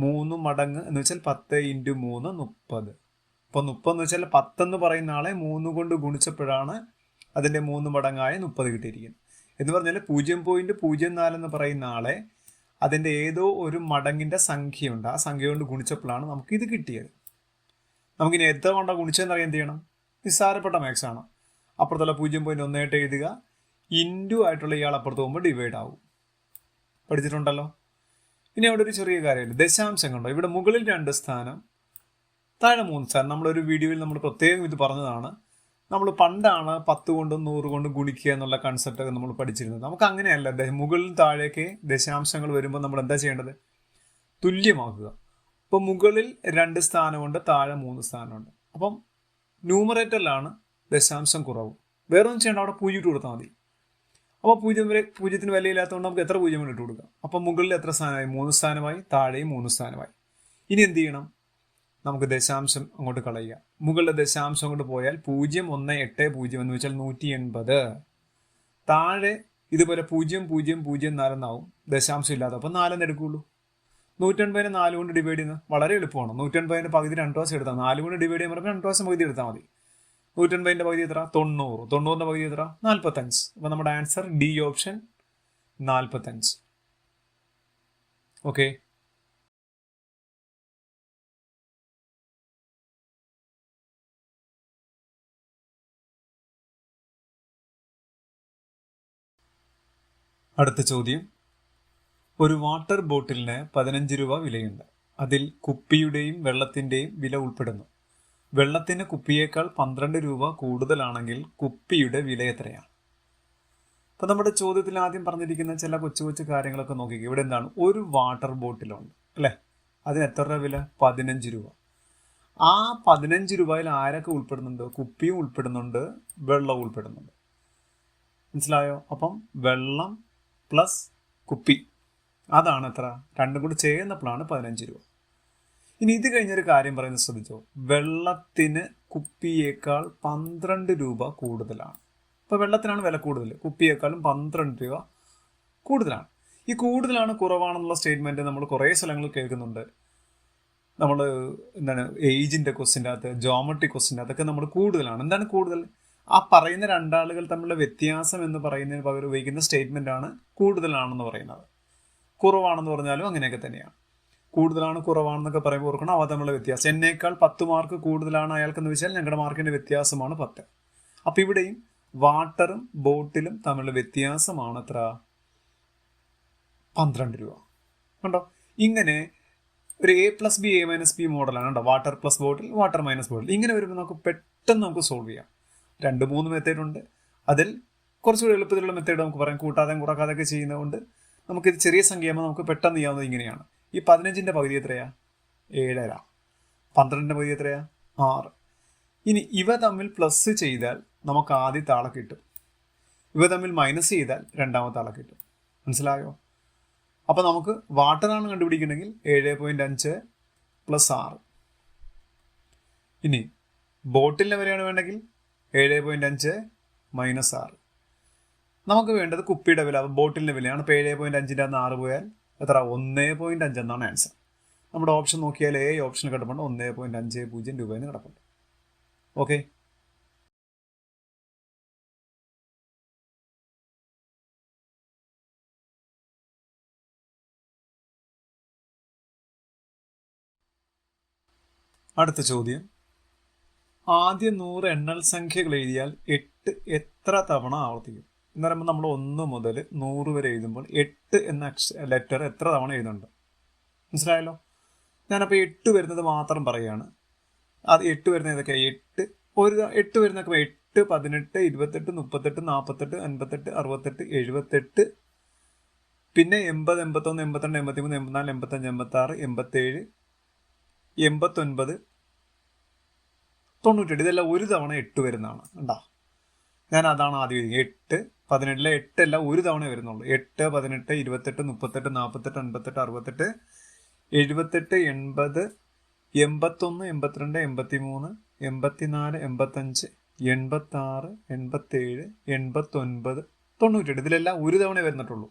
3 മടങ്ങ് എന്ന് വെച്ചാൽ 10 × 3 30. ഇപ്പോൾ 30 എന്ന് വെച്ചാൽ 10 എന്ന് പറയുന്ന ആളെ 3 കൊണ്ട് ഗുണിച്ചപ്പോഴാണ് അതിൻ്റെ 3 മടങ്ങായ 30 കിട്ടിയിരിക്കുന്നത്. എന്ന് പറഞ്ഞാൽ 0.04 എന്ന് പറയുന്ന ആളെ അതിൻ്റെ ഏതോ ഒരു മടങ്ങിൻ്റെ സംഖ്യയുണ്ട്, ആ സംഖ്യ കൊണ്ട് ഗുണിച്ചപ്പോഴാണ് നമുക്ക് ഇത് കിട്ടിയത്. നമുക്കിനി എത്ര കൊണ്ടാണ് ഗുണിച്ചതെന്നറിയാൻ എന്ത് ചെയ്യണം? നിസ്സാരപ്പെട്ട മാത്സ് ആണ്. അപ്പുറത്തുള്ള 0.18 എഴുതുക, ഇൻറ്റു ആയിട്ടുള്ള ഇയാൾ അപ്പുറത്ത് പോകുമ്പോൾ ഡിവൈഡ് ആവും. പഠിച്ചിട്ടുണ്ടല്ലോ. ഇനി അവിടെ ഒരു ചെറിയ കാര്യമില്ല, ദശാംശം കണ്ടോ? ഇവിടെ മുകളിൽ 2 സ്ഥാനം, താഴെ 3 സ്ഥാനം. നമ്മളൊരു വീഡിയോയിൽ നമ്മൾ പ്രത്യേകം ഇത് പറഞ്ഞതാണ്. നമ്മൾ പണ്ടാണ് 10 കൊണ്ടും 100 കൊണ്ടും ഗുണിക്കുക എന്നുള്ള കൺസെപ്റ്റൊക്കെ നമ്മൾ പഠിച്ചിരുന്നത്. നമുക്ക് അങ്ങനെയല്ല. മുകളിൽ താഴേക്ക് ദശാംശങ്ങൾ വരുമ്പോൾ നമ്മൾ എന്താ ചെയ്യേണ്ടത്? തുല്യമാക്കുക. ഇപ്പോൾ മുകളിൽ 2 സ്ഥാനമുണ്ട്, താഴെ 3 സ്ഥാനമുണ്ട്. അപ്പം ന്യൂമറേറ്ററിലാണ് ദശാംശം കുറവ്. വേറെ ഒന്നും ചെയ്യേണ്ട, അവിടെ 0 ഇട്ട് കൊടുത്താൽ മതി. അപ്പോൾ 0ന് വിലയില്ലാത്തതുകൊണ്ട് നമുക്ക് എത്ര 0 ഇട്ട് കൊടുക്കാം. അപ്പം മുകളിൽ എത്ര സ്ഥാനമായി? 3 സ്ഥാനമായി, താഴെയും 3 സ്ഥാനമായി. ഇനി എന്ത് ചെയ്യണം? നമുക്ക് ദശാംശം അങ്ങോട്ട് കളയുക. മുകളിലെ ദശാംശം അങ്ങോട്ട് പോയാൽ 0.180 എന്ന് വെച്ചാൽ 180. താഴെ ഇതുപോലെ 0.004 എന്നാവും, ദശാംശം ഇല്ലാതെ. അപ്പം 4 എന്ന് എടുക്കുകയുള്ളൂ. 180നെ 4 കൊണ്ട് ഡിവൈഡ് ചെയ്യുന്നത് വളരെ എളുപ്പമാണ്. 180ന്റെ പകുതി 2 പ്രാവശ്യം എടുത്താൽ 4 കൊണ്ട് ഡിവൈഡ് ചെയ്യുമ്പോൾ 2 പ്രാവശ്യം പകുതി എടുത്താൽ മതി. 180ന്റെ പകുതി എത്ര? 90. 90ന്റെ പകുതി എത്ര? 45. അപ്പം നമ്മുടെ ആൻസർ ഡി ഓപ്ഷൻ 45. ഓക്കെ. അടുത്ത ചോദ്യം, ഒരു വാട്ടർ ബോട്ടിലിന് 15 രൂപ വിലയുണ്ട്. അതിൽ കുപ്പിയുടെയും വെള്ളത്തിൻ്റെയും വില ഉൾപ്പെടുന്നു. വെള്ളത്തിന് കുപ്പിയേക്കാൾ 12 രൂപ കൂടുതലാണെങ്കിൽ കുപ്പിയുടെ വില എത്രയാണ്? അപ്പോൾ നമ്മുടെ ചോദ്യത്തിൽ ആദ്യം പറഞ്ഞിരിക്കുന്ന ചില കൊച്ചു കൊച്ചു കാര്യങ്ങളൊക്കെ നോക്കിക്കുക. ഇവിടെ എന്താണ്, ഒരു വാട്ടർ ബോട്ടിലുണ്ട് അല്ലേ, അതിന് എത്ര രൂപ വില? 15 രൂപ. ആ 15 രൂപയിൽ ആരൊക്കെ ഉൾപ്പെടുന്നുണ്ട്? കുപ്പിയും ഉൾപ്പെടുന്നുണ്ട്, വെള്ളവും ഉൾപ്പെടുന്നുണ്ട്. മനസ്സിലായോ? അപ്പം വെള്ളം പ്ലസ് കുപ്പി, അതാണ് എത്ര? രണ്ടും കൂടി ചെയ്യുന്നപ്പോഴാണ് 15 രൂപ. ഇനി ഇത് കഴിഞ്ഞൊരു കാര്യം പറയുന്നത് ശ്രദ്ധിച്ചോ, വെള്ളത്തിന് കുപ്പിയേക്കാൾ 12 രൂപ കൂടുതലാണ്. ഇപ്പോൾ വെള്ളത്തിനാണ് വില കൂടുതൽ, കുപ്പിയേക്കാളും 12 രൂപ കൂടുതലാണ്. ഈ കൂടുതലാണ് കുറവാണെന്നുള്ള സ്റ്റേറ്റ്മെൻറ്റ് നമ്മൾ കുറേ സ്ഥലങ്ങളിൽ കേൾക്കുന്നുണ്ട്. നമ്മൾ എന്താണ് ഏജിൻ്റെ ക്വസ്റ്റിൻ്റെ അകത്ത്, ജോമെട്രി ക്വസ്റ്റിൻ്റെ അകത്തൊക്കെ നമ്മൾ കൂടുതലാണ്. എന്താണ് കൂടുതൽ? ആ പറയുന്ന രണ്ടാളുകൾ തമ്മിലുള്ള വ്യത്യാസം എന്ന് പറയുന്നതിന് പകരം ഉപയോഗിക്കുന്ന സ്റ്റേറ്റ്മെൻറ്റാണ് കൂടുതലാണെന്ന് പറയുന്നത്. കുറവാണെന്ന് പറഞ്ഞാലും അങ്ങനെയൊക്കെ തന്നെയാണ്. കൂടുതലാണ് കുറവാണെന്നൊക്കെ പറയുമ്പോൾ ഓർക്കണം അവ തമ്മിലുള്ള വ്യത്യാസം. എന്നേക്കാൾ 10 മാർക്ക് കൂടുതലാണ് അയാൾക്കെന്ന് വെച്ചാൽ ഞങ്ങളുടെ മാർക്കിൻ്റെ വ്യത്യാസമാണ് 10. അപ്പോൾ ഇവിടെയും വാട്ടറും ബോട്ടിലും തമ്മിലുള്ള വ്യത്യാസമാണ് എത്ര? 12 രൂപ. കണ്ടോ? ഇങ്ങനെ ഒരു A+B A-B മോഡലാണ് കേട്ടോ. വാട്ടർ പ്ലസ് ബോട്ടിൽ, വാട്ടർ മൈനസ് ബോട്ടിൽ. ഇങ്ങനെ വരുമ്പോൾ നമുക്ക് സോൾവ് ചെയ്യാം. 2-3 മെത്തേഡ് ഉണ്ട്. അതിൽ കുറച്ചുകൂടി എളുപ്പത്തിലുള്ള മെത്തേഡ് നമുക്ക് പറയാം. കൂട്ടാതെയും കുറക്കാതെയൊക്കെ ചെയ്യുന്നതുകൊണ്ട് നമുക്കിത് ചെറിയ സംഖ്യയാകുമ്പോൾ നമുക്ക് പെട്ടെന്ന് ചെയ്യാവുന്നത് ഇങ്ങനെയാണ്. ഈ 15ൻ്റെ പകുതി എത്രയാ? 7.5. 12ൻ്റെ പകുതി എത്രയാ? 6. ഇനി ഇവ തമ്മിൽ പ്ലസ് ചെയ്താൽ നമുക്ക് ആദ്യത്തെ ആളെ കിട്ടും, ഇവ തമ്മിൽ മൈനസ് ചെയ്താൽ രണ്ടാമത്തെ ആളെ കിട്ടും. മനസ്സിലായോ? അപ്പോൾ നമുക്ക് വാട്ടറാണ് കണ്ടുപിടിക്കണമെങ്കിൽ 7.5 + 6. ഇനി ബോട്ടിലിനെ വരെയാണ് വേണ്ടെങ്കിൽ 7.5 - 6. നമുക്ക് വേണ്ടത് കുപ്പിയുടെ വില, ബോട്ടിലിൻ്റെ വിലയാണ്. ഇപ്പോൾ 7.5ൻ്റെ 6 പോയാൽ എത്ര? 1.5 എന്നാണ് ആൻസർ. നമ്മുടെ ഓപ്ഷൻ നോക്കിയാൽ ഓപ്ഷൻ കിടപ്പുണ്ട് 1.50 രൂപയെന്ന് കിടപ്പുണ്ട്. ഓക്കെ. അടുത്ത ചോദ്യം, ആദ്യ 100 എണ്ണൽ സംഖ്യകൾ എഴുതിയാൽ 8 എത്ര തവണ ആവർത്തിക്കും? എന്ന് പറയുമ്പോൾ നമ്മൾ 1 മുതൽ 100 വരെ എഴുതുമ്പോൾ 8 എന്ന ലെറ്റർ എത്ര തവണ എഴുതുന്നുണ്ട്? മനസ്സിലായല്ലോ? ഞാനപ്പോൾ 8 വരുന്നത് മാത്രം പറയുകയാണ്. അത് 8 വരുന്നത് ഏതൊക്കെ? 8 വരുന്നതൊക്കെ 8, 18, 28, 38, 48, 58, 68, 78, പിന്നെ 80, 81, 82, 83, 84, 85, 86, 87, 89, 98. ഇതെല്ലാം ഒരു തവണ 8 വരുന്നതാണ്. ഉണ്ടാ, ഞാൻ അതാണ് ആദ്യം എഴുതി. 8, 18 8 എല്ലാം ഒരു തവണ വരുന്നുള്ളൂ. 8, 18, 28, 38, 48, 58, 68, 78, 80, 81, 82, 83, 84, 85, 86, 87, 89, 98. ഇതിലെല്ലാം ഒരു തവണ വരുന്നിട്ടുള്ളൂ.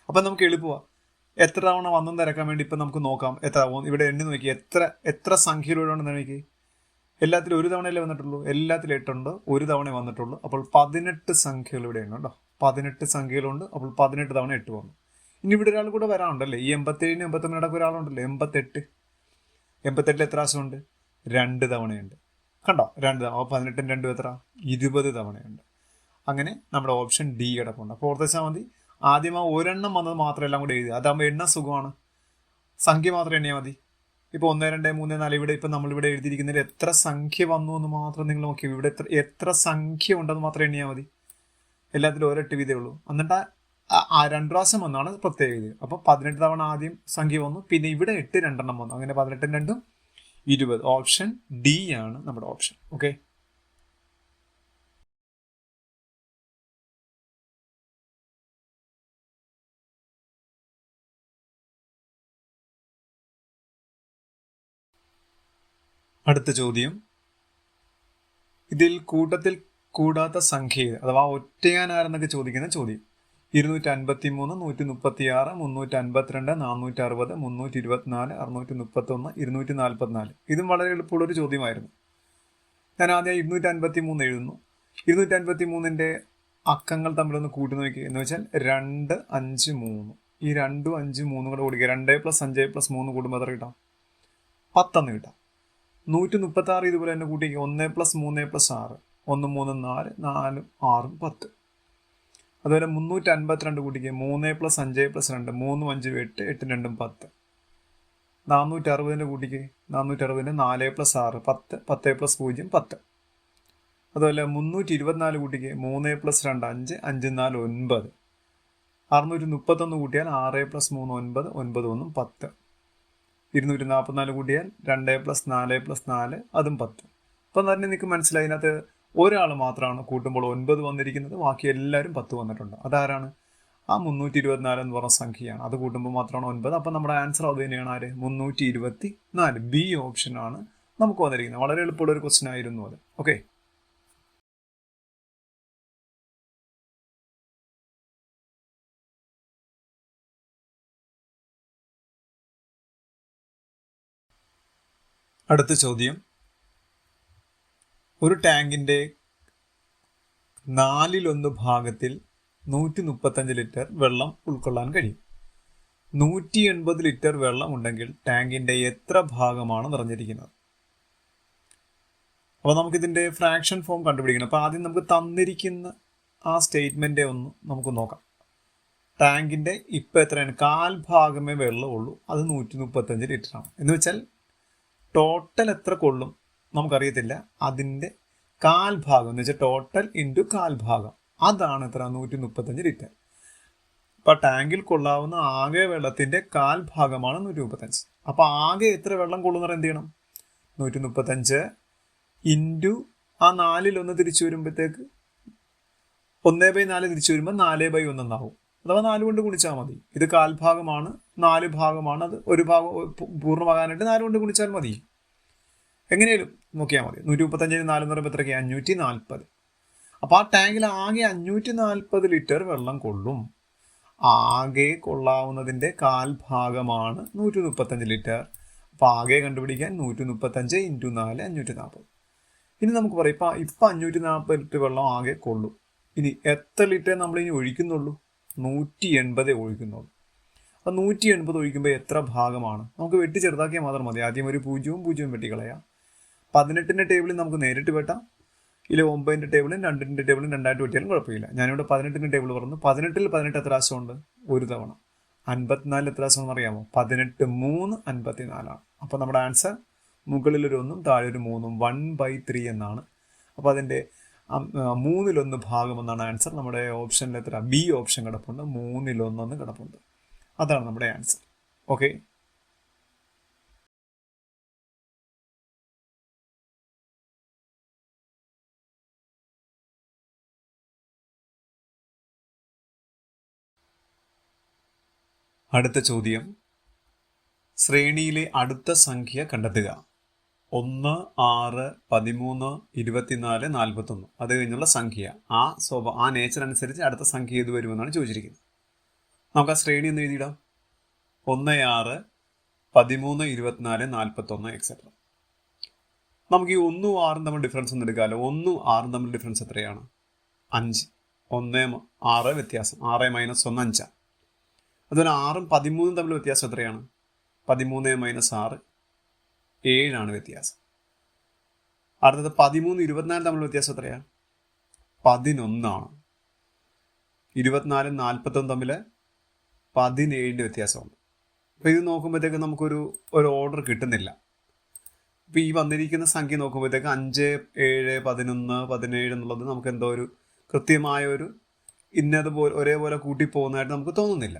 അപ്പം നമുക്ക് എളുപ്പമാണ്. എത്ര തവണ വന്നെന്ന് തിരക്കാൻ വേണ്ടി ഇപ്പം നമുക്ക് നോക്കാം. എത്ര ഇവിടെ എണ്ണി നോക്കി എത്ര സംഖ്യയിലൂടെ ഉണ്ടെന്ന് എനിക്ക്. എല്ലാത്തിലും ഒരു തവണയല്ലേ വന്നിട്ടുള്ളൂ, എല്ലാത്തിലും 8 ഉണ്ട്, ഒരു തവണ വന്നിട്ടുള്ളൂ. അപ്പോൾ 18 സംഖ്യകൾ ഇവിടെ ഉണ്ട് കേട്ടോ. 18 സംഖ്യകളുണ്ട്. അപ്പോൾ 18 തവണ 8 വന്നു. ഇനി ഇവിടെ ഒരാൾ കൂടെ വരാനുണ്ടല്ലേ, ഈ 87 89 ഇടയ്ക്ക് ഒരാളുണ്ടല്ലോ, 88. 88 എത്ര പ്രാവശ്യമുണ്ട്? 2 തവണയുണ്ട്. കണ്ടോ? 2 തവണ. അപ്പോൾ 18 2 എത്ര? 20 തവണയുണ്ട്. അങ്ങനെ നമ്മുടെ ഓപ്ഷൻ ഡി കിടപ്പുണ്ട്. അപ്പോൾ ഓർത്ത് വെച്ചാൽ മതി, ആദ്യം ആ ഒരെണ്ണം വന്നത് മാത്രം എല്ലാം കൂടെ എഴുതി. അതാകുമ്പോൾ എണ്ണ സുഖമാണ്, സംഖ്യ മാത്രം എണ്ണിയാൽ മതി. ഇപ്പോൾ 1 2 3 4 ഇവിടെ ഇപ്പം നമ്മളിവിടെ എഴുതിയിരിക്കുന്നതിൽ എത്ര സംഖ്യ വന്നു എന്ന് മാത്രം നിങ്ങൾ നോക്കി. ഇവിടെ എത്ര സംഖ്യ ഉണ്ടെന്ന് മാത്രം എണ്ണിയാൽ മതി. എല്ലാത്തിലും ഒരെട്ട് വീതേ ഉള്ളൂ. എന്നിട്ട് 2 പ്രാവശ്യം വന്നാണ് പ്രത്യേക ഇത്. അപ്പോൾ 18 തവണ ആദ്യം സംഖ്യ വന്നു, പിന്നെ ഇവിടെ 8 രണ്ടെണ്ണം വന്നു. അങ്ങനെ 18 2 20. ഓപ്ഷൻ ഡി ആണ് നമ്മുടെ ഓപ്ഷൻ. ഓക്കെ. അടുത്ത ചോദ്യം, ഇതിൽ കൂട്ടത്തിൽ കൂടാത്ത സംഖ്യ അഥവാ ഒറ്റയാനാരെന്നൊക്കെ ചോദിക്കുന്ന ചോദ്യം. 253, 136, 352, 460, 324, 631, 244. ഇതും വളരെ എളുപ്പമുള്ളൊരു ചോദ്യമായിരുന്നു. ഞാൻ ആദ്യം 253 എഴുതുന്നു. 253ൻ്റെ അക്കങ്ങൾ തമ്മിലൊന്ന് കൂട്ടി നോക്കി. എന്ന് വെച്ചാൽ 2, 5, 3. ഈ 2, 5, 3 കൂടെ കൂടിക്കുക. 2 + 5 + 3 കൂടുമ്പോൾ എത്ര കിട്ടാം? 10 എന്ന് കിട്ടാം. 136 ഇതുപോലെ തന്നെ കൂട്ടിക്കുക. 1 + 3 + 6. 1 3 4, 4 6 10. അതുപോലെ 352 കൂട്ടിക്കുക. 3 + 5 + 2. 3 5 8, 8 2 10. 460 കൂട്ടിക്ക് 460 4 + 6 10 10 + 0 10. അതുപോലെ 324 കൂട്ടിക്ക് 3 + 2 5 5 4 9. 631 കൂട്ടിയാൽ 6 + 3 9 9 1 10. 244 കൂട്ടിയാൽ 2 + 4 + 4 അതും 10. അപ്പം തന്നെ നിങ്ങൾക്ക് മനസ്സിലായി, അതിനകത്ത് ഒരാൾ മാത്രമാണ് കൂട്ടുമ്പോൾ 9 വന്നിരിക്കുന്നത്, ബാക്കി എല്ലാവരും 10 വന്നിട്ടുണ്ട്. അതാരാണ്? ആ 324 എന്ന് പറഞ്ഞ സംഖ്യയാണ്. അത് കൂട്ടുമ്പോൾ മാത്രമാണ് 9. അപ്പം നമ്മുടെ ആൻസർ അത് തന്നെയാണ്. ആര്? 324. ബി ഓപ്ഷനാണ് നമുക്ക് വന്നിരിക്കുന്നത്. വളരെ എളുപ്പമുള്ള ഒരു ക്വസ്റ്റ്യൻ ആയിരുന്നു അത്. ഓക്കെ. അടുത്ത ചോദ്യം, ഒരു ടാങ്കിന്റെ 1/4 ഭാഗത്തിൽ 135 ലിറ്റർ വെള്ളം ഉൾക്കൊള്ളാൻ കഴിയും. 180 ലിറ്റർ വെള്ളം ഉണ്ടെങ്കിൽ ടാങ്കിന്റെ എത്ര ഭാഗമാണ് നിറഞ്ഞിരിക്കുന്നത്? അപ്പോൾ നമുക്കിതിന്റെ ഫ്രാക്ഷൻ ഫോം കണ്ടുപിടിക്കണം. അപ്പോൾ ആദ്യം നമുക്ക് തന്നിരിക്കുന്ന ആ സ്റ്റേറ്റ്മെന്റ് ഒന്ന് നമുക്ക് നോക്കാം. ടാങ്കിന്റെ ഇപ്പം എത്രയാണ്? 1/4 ഭാഗമേ വെള്ളമുള്ളൂ, അത് 135 ലിറ്ററാണ്. എന്ന് വെച്ചാൽ ടോട്ടൽ എത്ര കൊള്ളും നമുക്കറിയത്തില്ല. അതിൻ്റെ 1/4 ഭാഗം എന്ന് വെച്ചാൽ ടോട്ടൽ ഇൻറ്റു 1/4 ഭാഗം, അതാണ് എത്ര? 135 ലിറ്റർ. അപ്പം ടാങ്കിൽ കൊള്ളാവുന്ന ആകെ വെള്ളത്തിൻ്റെ 1/4 ഭാഗമാണ് 135. അപ്പോൾ ആകെ എത്ര വെള്ളം കൊള്ളുന്നവർ എന്ത് ചെയ്യണം? 135 ഇൻറ്റു ആ 4/1 തിരിച്ചു വരുമ്പോഴത്തേക്ക് 1/4 തിരിച്ചു വരുമ്പോൾ 4/1 എന്നാവും. അഥവാ 4 കൊണ്ട് ഗുണിച്ചാൽ മതി. ഇത് 1/4 ഭാഗമാണ്, 4 ഭാഗമാണ്. അത് ഒരു ഭാഗം പൂർണ്ണമാകാനായിട്ട് 4 കൊണ്ട് ഗുണിച്ചാൽ മതി. എങ്ങനെയാലും നോക്കിയാൽ മതി. 135 4 എന്ന് പറയുമ്പോൾ എത്രയ്ക്ക്? 540. അപ്പോൾ ആ ടാങ്കിൽ ആകെ 540 ലിറ്റർ വെള്ളം കൊള്ളും. ആകെ കൊള്ളാവുന്നതിൻ്റെ 1/4 ഭാഗമാണ് 135 ലിറ്റർ. അപ്പോൾ ആകെ കണ്ടുപിടിക്കാൻ 135 ഇൻറ്റു 4 540. ഇനി നമുക്ക് പറയാം, ഇപ്പം 540 ലിറ്റർ വെള്ളം ആകെ കൊള്ളും. ഇനി എത്ര ലിറ്റർ നമ്മളിനി ഒഴിക്കുന്നുള്ളൂ? 180 ഒഴിക്കുന്നുള്ളൂ. അപ്പം 180 ഒഴിക്കുമ്പോൾ എത്ര ഭാഗമാണ്? നമുക്ക് വെട്ടി ചെറുതാക്കിയാൽ മാത്രം മതി. ആദ്യം ഒരു 0 0 വെട്ടിക്കളയാം. 18ൻ്റെ ടേബിളിൽ നമുക്ക് നേരിട്ട് വെട്ടാം. ഇല്ല 9ൻ്റെ ടേബിളും 2ൻ്റെ ടേബിളും 2ആയിട്ട് വെട്ടിയാലും കുഴപ്പമില്ല. ഞാനിവിടെ 18ൻ്റെ ടേബിൾ പറഞ്ഞു. 18ൽ 18 എത്ര പ്രാവശ്യമുണ്ട്? ഒരു തവണ. 54 എത്ര പ്രാവശ്യമെന്ന് അറിയാമോ? 18 3 54ആണ്. അപ്പോൾ നമ്മുടെ ആൻസർ മുകളിലൊരു 1 താഴെ ഒരു 3 1/3 എന്നാണ്. അപ്പോൾ അതിൻ്റെ 3/1 ഭാഗം എന്നാണ് ആൻസർ. നമ്മുടെ ഓപ്ഷനിൽ എത്ര? ബി ഓപ്ഷൻ കിടപ്പുണ്ട്. 3/1 കിടപ്പുണ്ട്. അതാണ് നമ്മുടെ ആൻസർ. ഓക്കെ. അടുത്ത ചോദ്യം, ശ്രേണിയിലെ അടുത്ത സംഖ്യ കണ്ടെത്തുക. 1 6 13 24 41. അത് കഴിഞ്ഞുള്ള സംഖ്യ ആ നേച്ചർ അനുസരിച്ച് അടുത്ത സംഖ്യ ഏത് വരുമെന്നാണ് ചോദിച്ചിരിക്കുന്നത്. നമുക്ക് ആ ശ്രേണി ഒന്ന് എഴുതിയിടാം. 1 6 13 24 41 എക്സെട്ര. നമുക്ക് ഈ 1 6 തമ്മിൽ ഡിഫറൻസ് ഒന്ന് എടുക്കാമല്ലോ. 1 6 തമ്മിൽ ഡിഫറൻസ് എത്രയാണ്? 5. 1 6 വ്യത്യാസം. 6 - 1 5. അതുപോലെ 6ഉം 13ഉം തമ്മിൽ വ്യത്യാസം എത്രയാണ്? 13 - 6 7ആണ് വ്യത്യാസം. അടുത്തത് 13 24 തമ്മിൽ വ്യത്യാസം എത്രയാണ്? 11ആണ്. 24 41 തമ്മിൽ 17ൻ്റെ വ്യത്യാസമുണ്ട്. അപ്പോൾ ഇത് നോക്കുമ്പോഴത്തേക്ക് നമുക്കൊരു ഓർഡർ കിട്ടുന്നില്ല. ഇപ്പോൾ ഈ വന്നിരിക്കുന്ന സംഖ്യ നോക്കുമ്പോഴത്തേക്ക് 5 7 11 17 എന്നുള്ളത് നമുക്ക് എന്തോ ഒരു കൃത്യമായ ഒരു ഇന്നതുപോലെ ഒരേപോലെ കൂട്ടിപ്പോകുന്നതായിട്ട് നമുക്ക് തോന്നുന്നില്ല.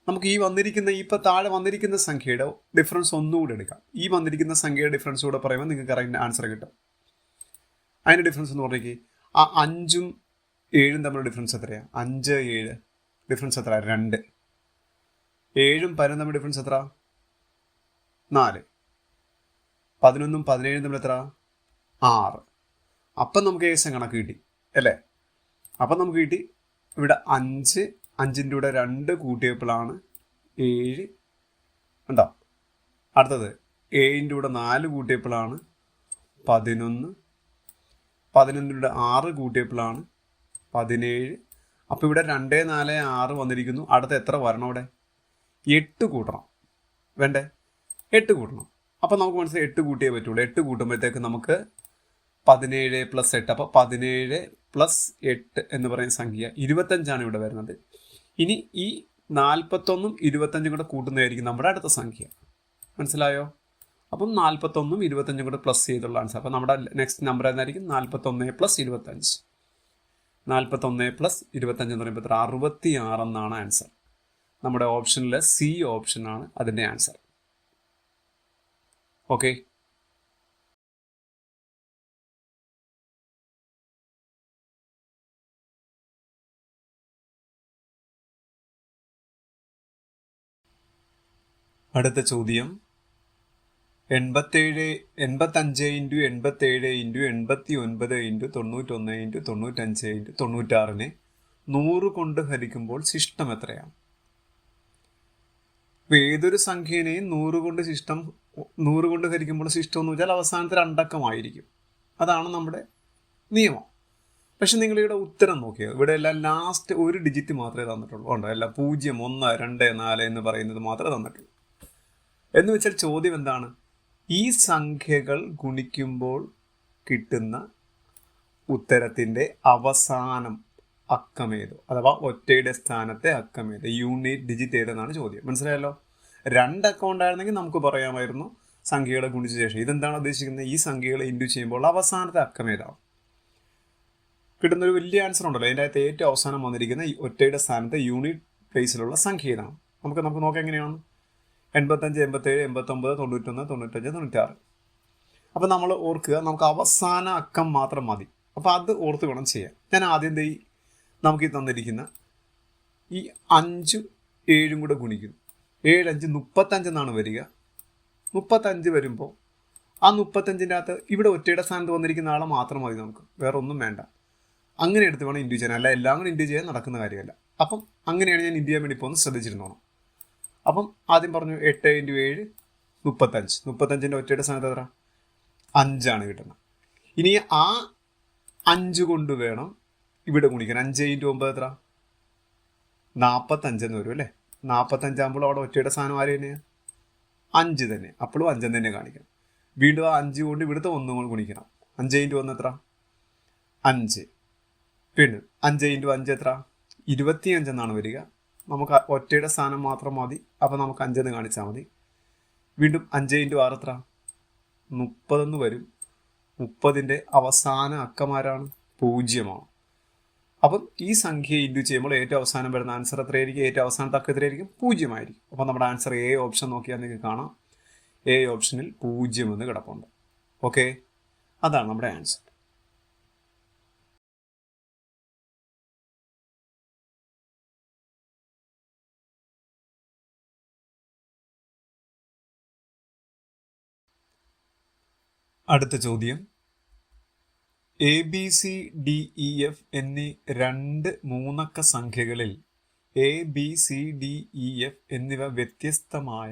നമുക്ക് ഈ വന്നിരിക്കുന്ന ഇപ്പം താഴെ വന്നിരിക്കുന്ന സംഖ്യയുടെ ഡിഫറൻസ് ഒന്നുകൂടെ എടുക്കാം. ഈ വന്നിരിക്കുന്ന സംഖ്യയുടെ ഡിഫറൻസ് കൂടെ പറയുമ്പോൾ നിങ്ങൾക്ക് കറക്റ്റ് ആൻസർ കിട്ടും. അതിൻ്റെ ഡിഫറൻസ് എന്ന് പറഞ്ഞേക്ക് ആ 5ഉം 7ഉം തമ്മിലുള്ള ഡിഫറൻസ് എത്രയാണ്? 5 7 ഡിഫറൻസ് എത്ര? 2. 7ഉം 10 തമ്മിൽ ഡിഫറൻസ് എത്ര? 4. 11ഉം 17ഉം തമ്മിൽ എത്ര? 6. അപ്പം നമുക്ക് ഏകദേശം കണക്ക് കിട്ടി അല്ലേ? അപ്പം നമുക്ക് കിട്ടി ഇവിടെ 5ൻ്റെ കൂടെ 2 കൂട്ടിയപ്പോഴാണ് 7 ഉണ്ടോ? അടുത്തത് 7ൻ്റെ കൂടെ 4 കൂട്ടിയപ്പോഴാണ് 11. 11ൻ്റെ കൂടെ 6 കൂട്ടിയപ്പോഴാണ് 17. അപ്പോൾ ഇവിടെ 2 4 6 വന്നിരിക്കുന്നു. അടുത്ത എത്ര വരണം? ഇവിടെ 8 കൂട്ടണം. വേണ്ടേ? 8 കൂട്ടണം. അപ്പം നമുക്ക് മനസ്സിലായി 8 കൂട്ടിയേ പറ്റുള്ളൂ. 8 കൂട്ടുമ്പോഴത്തേക്ക് നമുക്ക് 17 + 8. അപ്പോൾ 17 + 8 എന്ന് പറയുന്ന സംഖ്യ 25ആണ് ഇവിടെ വരുന്നത്. ഇനി ഈ 41ഉം 25ഉം കൂടെ കൂട്ടുന്നതായിരിക്കും നമ്മുടെ അടുത്ത സംഖ്യ. മനസ്സിലായോ? അപ്പം 41 25 കൂടെ പ്ലസ് ചെയ്തുള്ള ആൻസർ. അപ്പം നമ്മുടെ നെക്സ്റ്റ് നമ്പർ എന്നായിരിക്കും 41 + 25. 41 + 25 എന്ന് പറയുമ്പോൾ 66 എന്നാണ് ആൻസർ. നമ്മുടെ ഓപ്ഷനിലെ സി ഓപ്ഷനാണ് അതിൻ്റെ ആൻസർ. ഓക്കെ. അടുത്ത ചോദ്യം 85 × 87 × 89 × 91 × 95 × 96 100 കൊണ്ട് ഹരിക്കുമ്പോൾ ശിഷ്ടം എത്രയാണ്? ഇപ്പോൾ ഏതൊരു സംഖ്യനെയും 100 കൊണ്ട് ഹരിക്കുമ്പോൾ ശിഷ്ടം എന്ന് വെച്ചാൽ അവസാനത്തെ രണ്ടക്കമായിരിക്കും. അതാണ് നമ്മുടെ നിയമം. പക്ഷെ നിങ്ങളിവിടെ ഉത്തരം നോക്കിയത് ഇവിടെ എല്ലാം ലാസ്റ്റ് ഒരു ഡിജിറ്റ് മാത്രമേ തന്നിട്ടുള്ളൂ. ഉണ്ടോ? എല്ലാം 0, 1, 2, 4 എന്ന് പറയുന്നത് മാത്രമേ തന്നിട്ടുള്ളൂ. എന്ന് വെച്ചാൽ ചോദ്യം എന്താണ്? ഈ സംഖ്യകൾ ഗുണിക്കുമ്പോൾ കിട്ടുന്ന ഉത്തരത്തിൻ്റെ അവസാനം അക്കമേതോ, അഥവാ ഒറ്റയുടെ സ്ഥാനത്തെ അക്കമേതോ, യൂണിറ്റ് ഡിജിറ്റ് ഏതെന്നാണ് ചോദ്യം. മനസ്സിലായല്ലോ? 2 അക്കം ഉണ്ടായിരുന്നെങ്കിൽ നമുക്ക് പറയാമായിരുന്നു സംഖ്യകളെ ഗുണിച്ച ശേഷം ഇതെന്താണ് ഉദ്ദേശിക്കുന്നത്? ഈ സംഖ്യകളെ ഇൻഡു ചെയ്യുമ്പോൾ അവസാനത്തെ അക്കമേതാണ് കിട്ടുന്നൊരു വലിയ ആൻസർ ഉണ്ടല്ലോ. അതിൻ്റെ അകത്ത് ഏറ്റവും അവസാനം വന്നിരിക്കുന്ന ഈ ഒറ്റയുടെ സ്ഥാനത്തെ യൂണിറ്റ് പ്ലേസിലുള്ള സംഖ്യ ഏതാണ്? നമുക്ക് നോക്കാം എങ്ങനെയാണ്. 85, 87, 89, 91, 95, 96. അപ്പം നമ്മൾ ഓർക്കുക, നമുക്ക് അവസാന അക്കം മാത്രം മതി. അപ്പോൾ അത് ഓർത്ത് വേണം ചെയ്യാൻ. ഞാൻ ആദ്യം നമുക്ക് ഈ തന്നിരിക്കുന്ന ഈ 5, 7 കൂടെ ഗുണിക്കുന്നു. 7, 5, 35 എന്നാണ് വരിക. 35 വരുമ്പോൾ ആ 35ൻ്റെ അകത്ത് ഇവിടെ ഒറ്റയുടെ സ്ഥാനത്ത് വന്നിരിക്കുന്ന ആളെ മാത്രം മതി നമുക്ക്, വേറെ ഒന്നും വേണ്ട. അങ്ങനെ എടുത്ത് വേണം ഇൻഡ്യൂ ചെയ്യാൻ, അല്ല എല്ലാം കൂടെ ഇൻഡ്യൂ ചെയ്യാൻ നടക്കുന്ന കാര്യമല്ല. അപ്പം അങ്ങനെയാണ് ഞാൻ ഇൻഡ്യൂ ചെയ്യാൻ വേണ്ടി പോകുന്നത്, ശ്രദ്ധിച്ചിരുന്നോണം. അപ്പം ആദ്യം പറഞ്ഞു 8 × 7 35. 35ൻ്റെ ഒറ്റയുടെ സ്ഥാനത്ത് എത്ര? 5 കിട്ടുന്നത്. ഇനി ആ 5 കൊണ്ട് വേണം ഇവിടെ ഗുണിക്കാൻ. 5 × 9 എത്ര? 45 എന്ന് വരും അല്ലേ? 45 ആകുമ്പോൾ അവിടെ ഒറ്റയുടെ സ്ഥാനം ആര് തന്നെയാണ്? 5 തന്നെ. അപ്പോഴും 5 തന്നെ കാണിക്കണം. വീണ്ടും ആ 5 കൊണ്ട് ഇവിടുത്തെ 1 കൊണ്ട് ഗുണിക്കണം. 5 × 1 എത്ര? 5. വീണ്ടും 5 × 5 എത്ര? 25 എന്നാണ് വരിക. നമുക്ക് ഒറ്റയുടെ സ്ഥാനം മാത്രം മതി, അപ്പോൾ നമുക്ക് 5 എന്ന് കാണിച്ചാൽ മതി. വീണ്ടും 5 × 6 എത്ര? 30 എന്ന് വരും. 30ൻ്റെ അവസാന അക്കമാരാണ്? 0. അപ്പം ഈ സംഖ്യ ഇൻഡ്യൂ ചെയ്യുമ്പോൾ ഏറ്റവും അവസാനം വരുന്ന ആൻസർ എത്രയായിരിക്കും? ഏറ്റവും അവസാനത്തെ അക്കം എത്രയായിരിക്കും? 0 ആയിരിക്കും. അപ്പം നമ്മുടെ ആൻസർ എ ഓപ്ഷൻ നോക്കിയാൽ നിങ്ങൾക്ക് കാണാം, എ ഓപ്ഷനിൽ 0 എന്ന് കിടപ്പുണ്ട്. ഓക്കെ, അതാണ് നമ്മുടെ ആൻസർ. അടുത്ത ചോദ്യം, ABCDEF എന്നീ 2 3 സംഖ്യകളിൽ ABCDEF എന്നിവ വ്യത്യസ്തമായ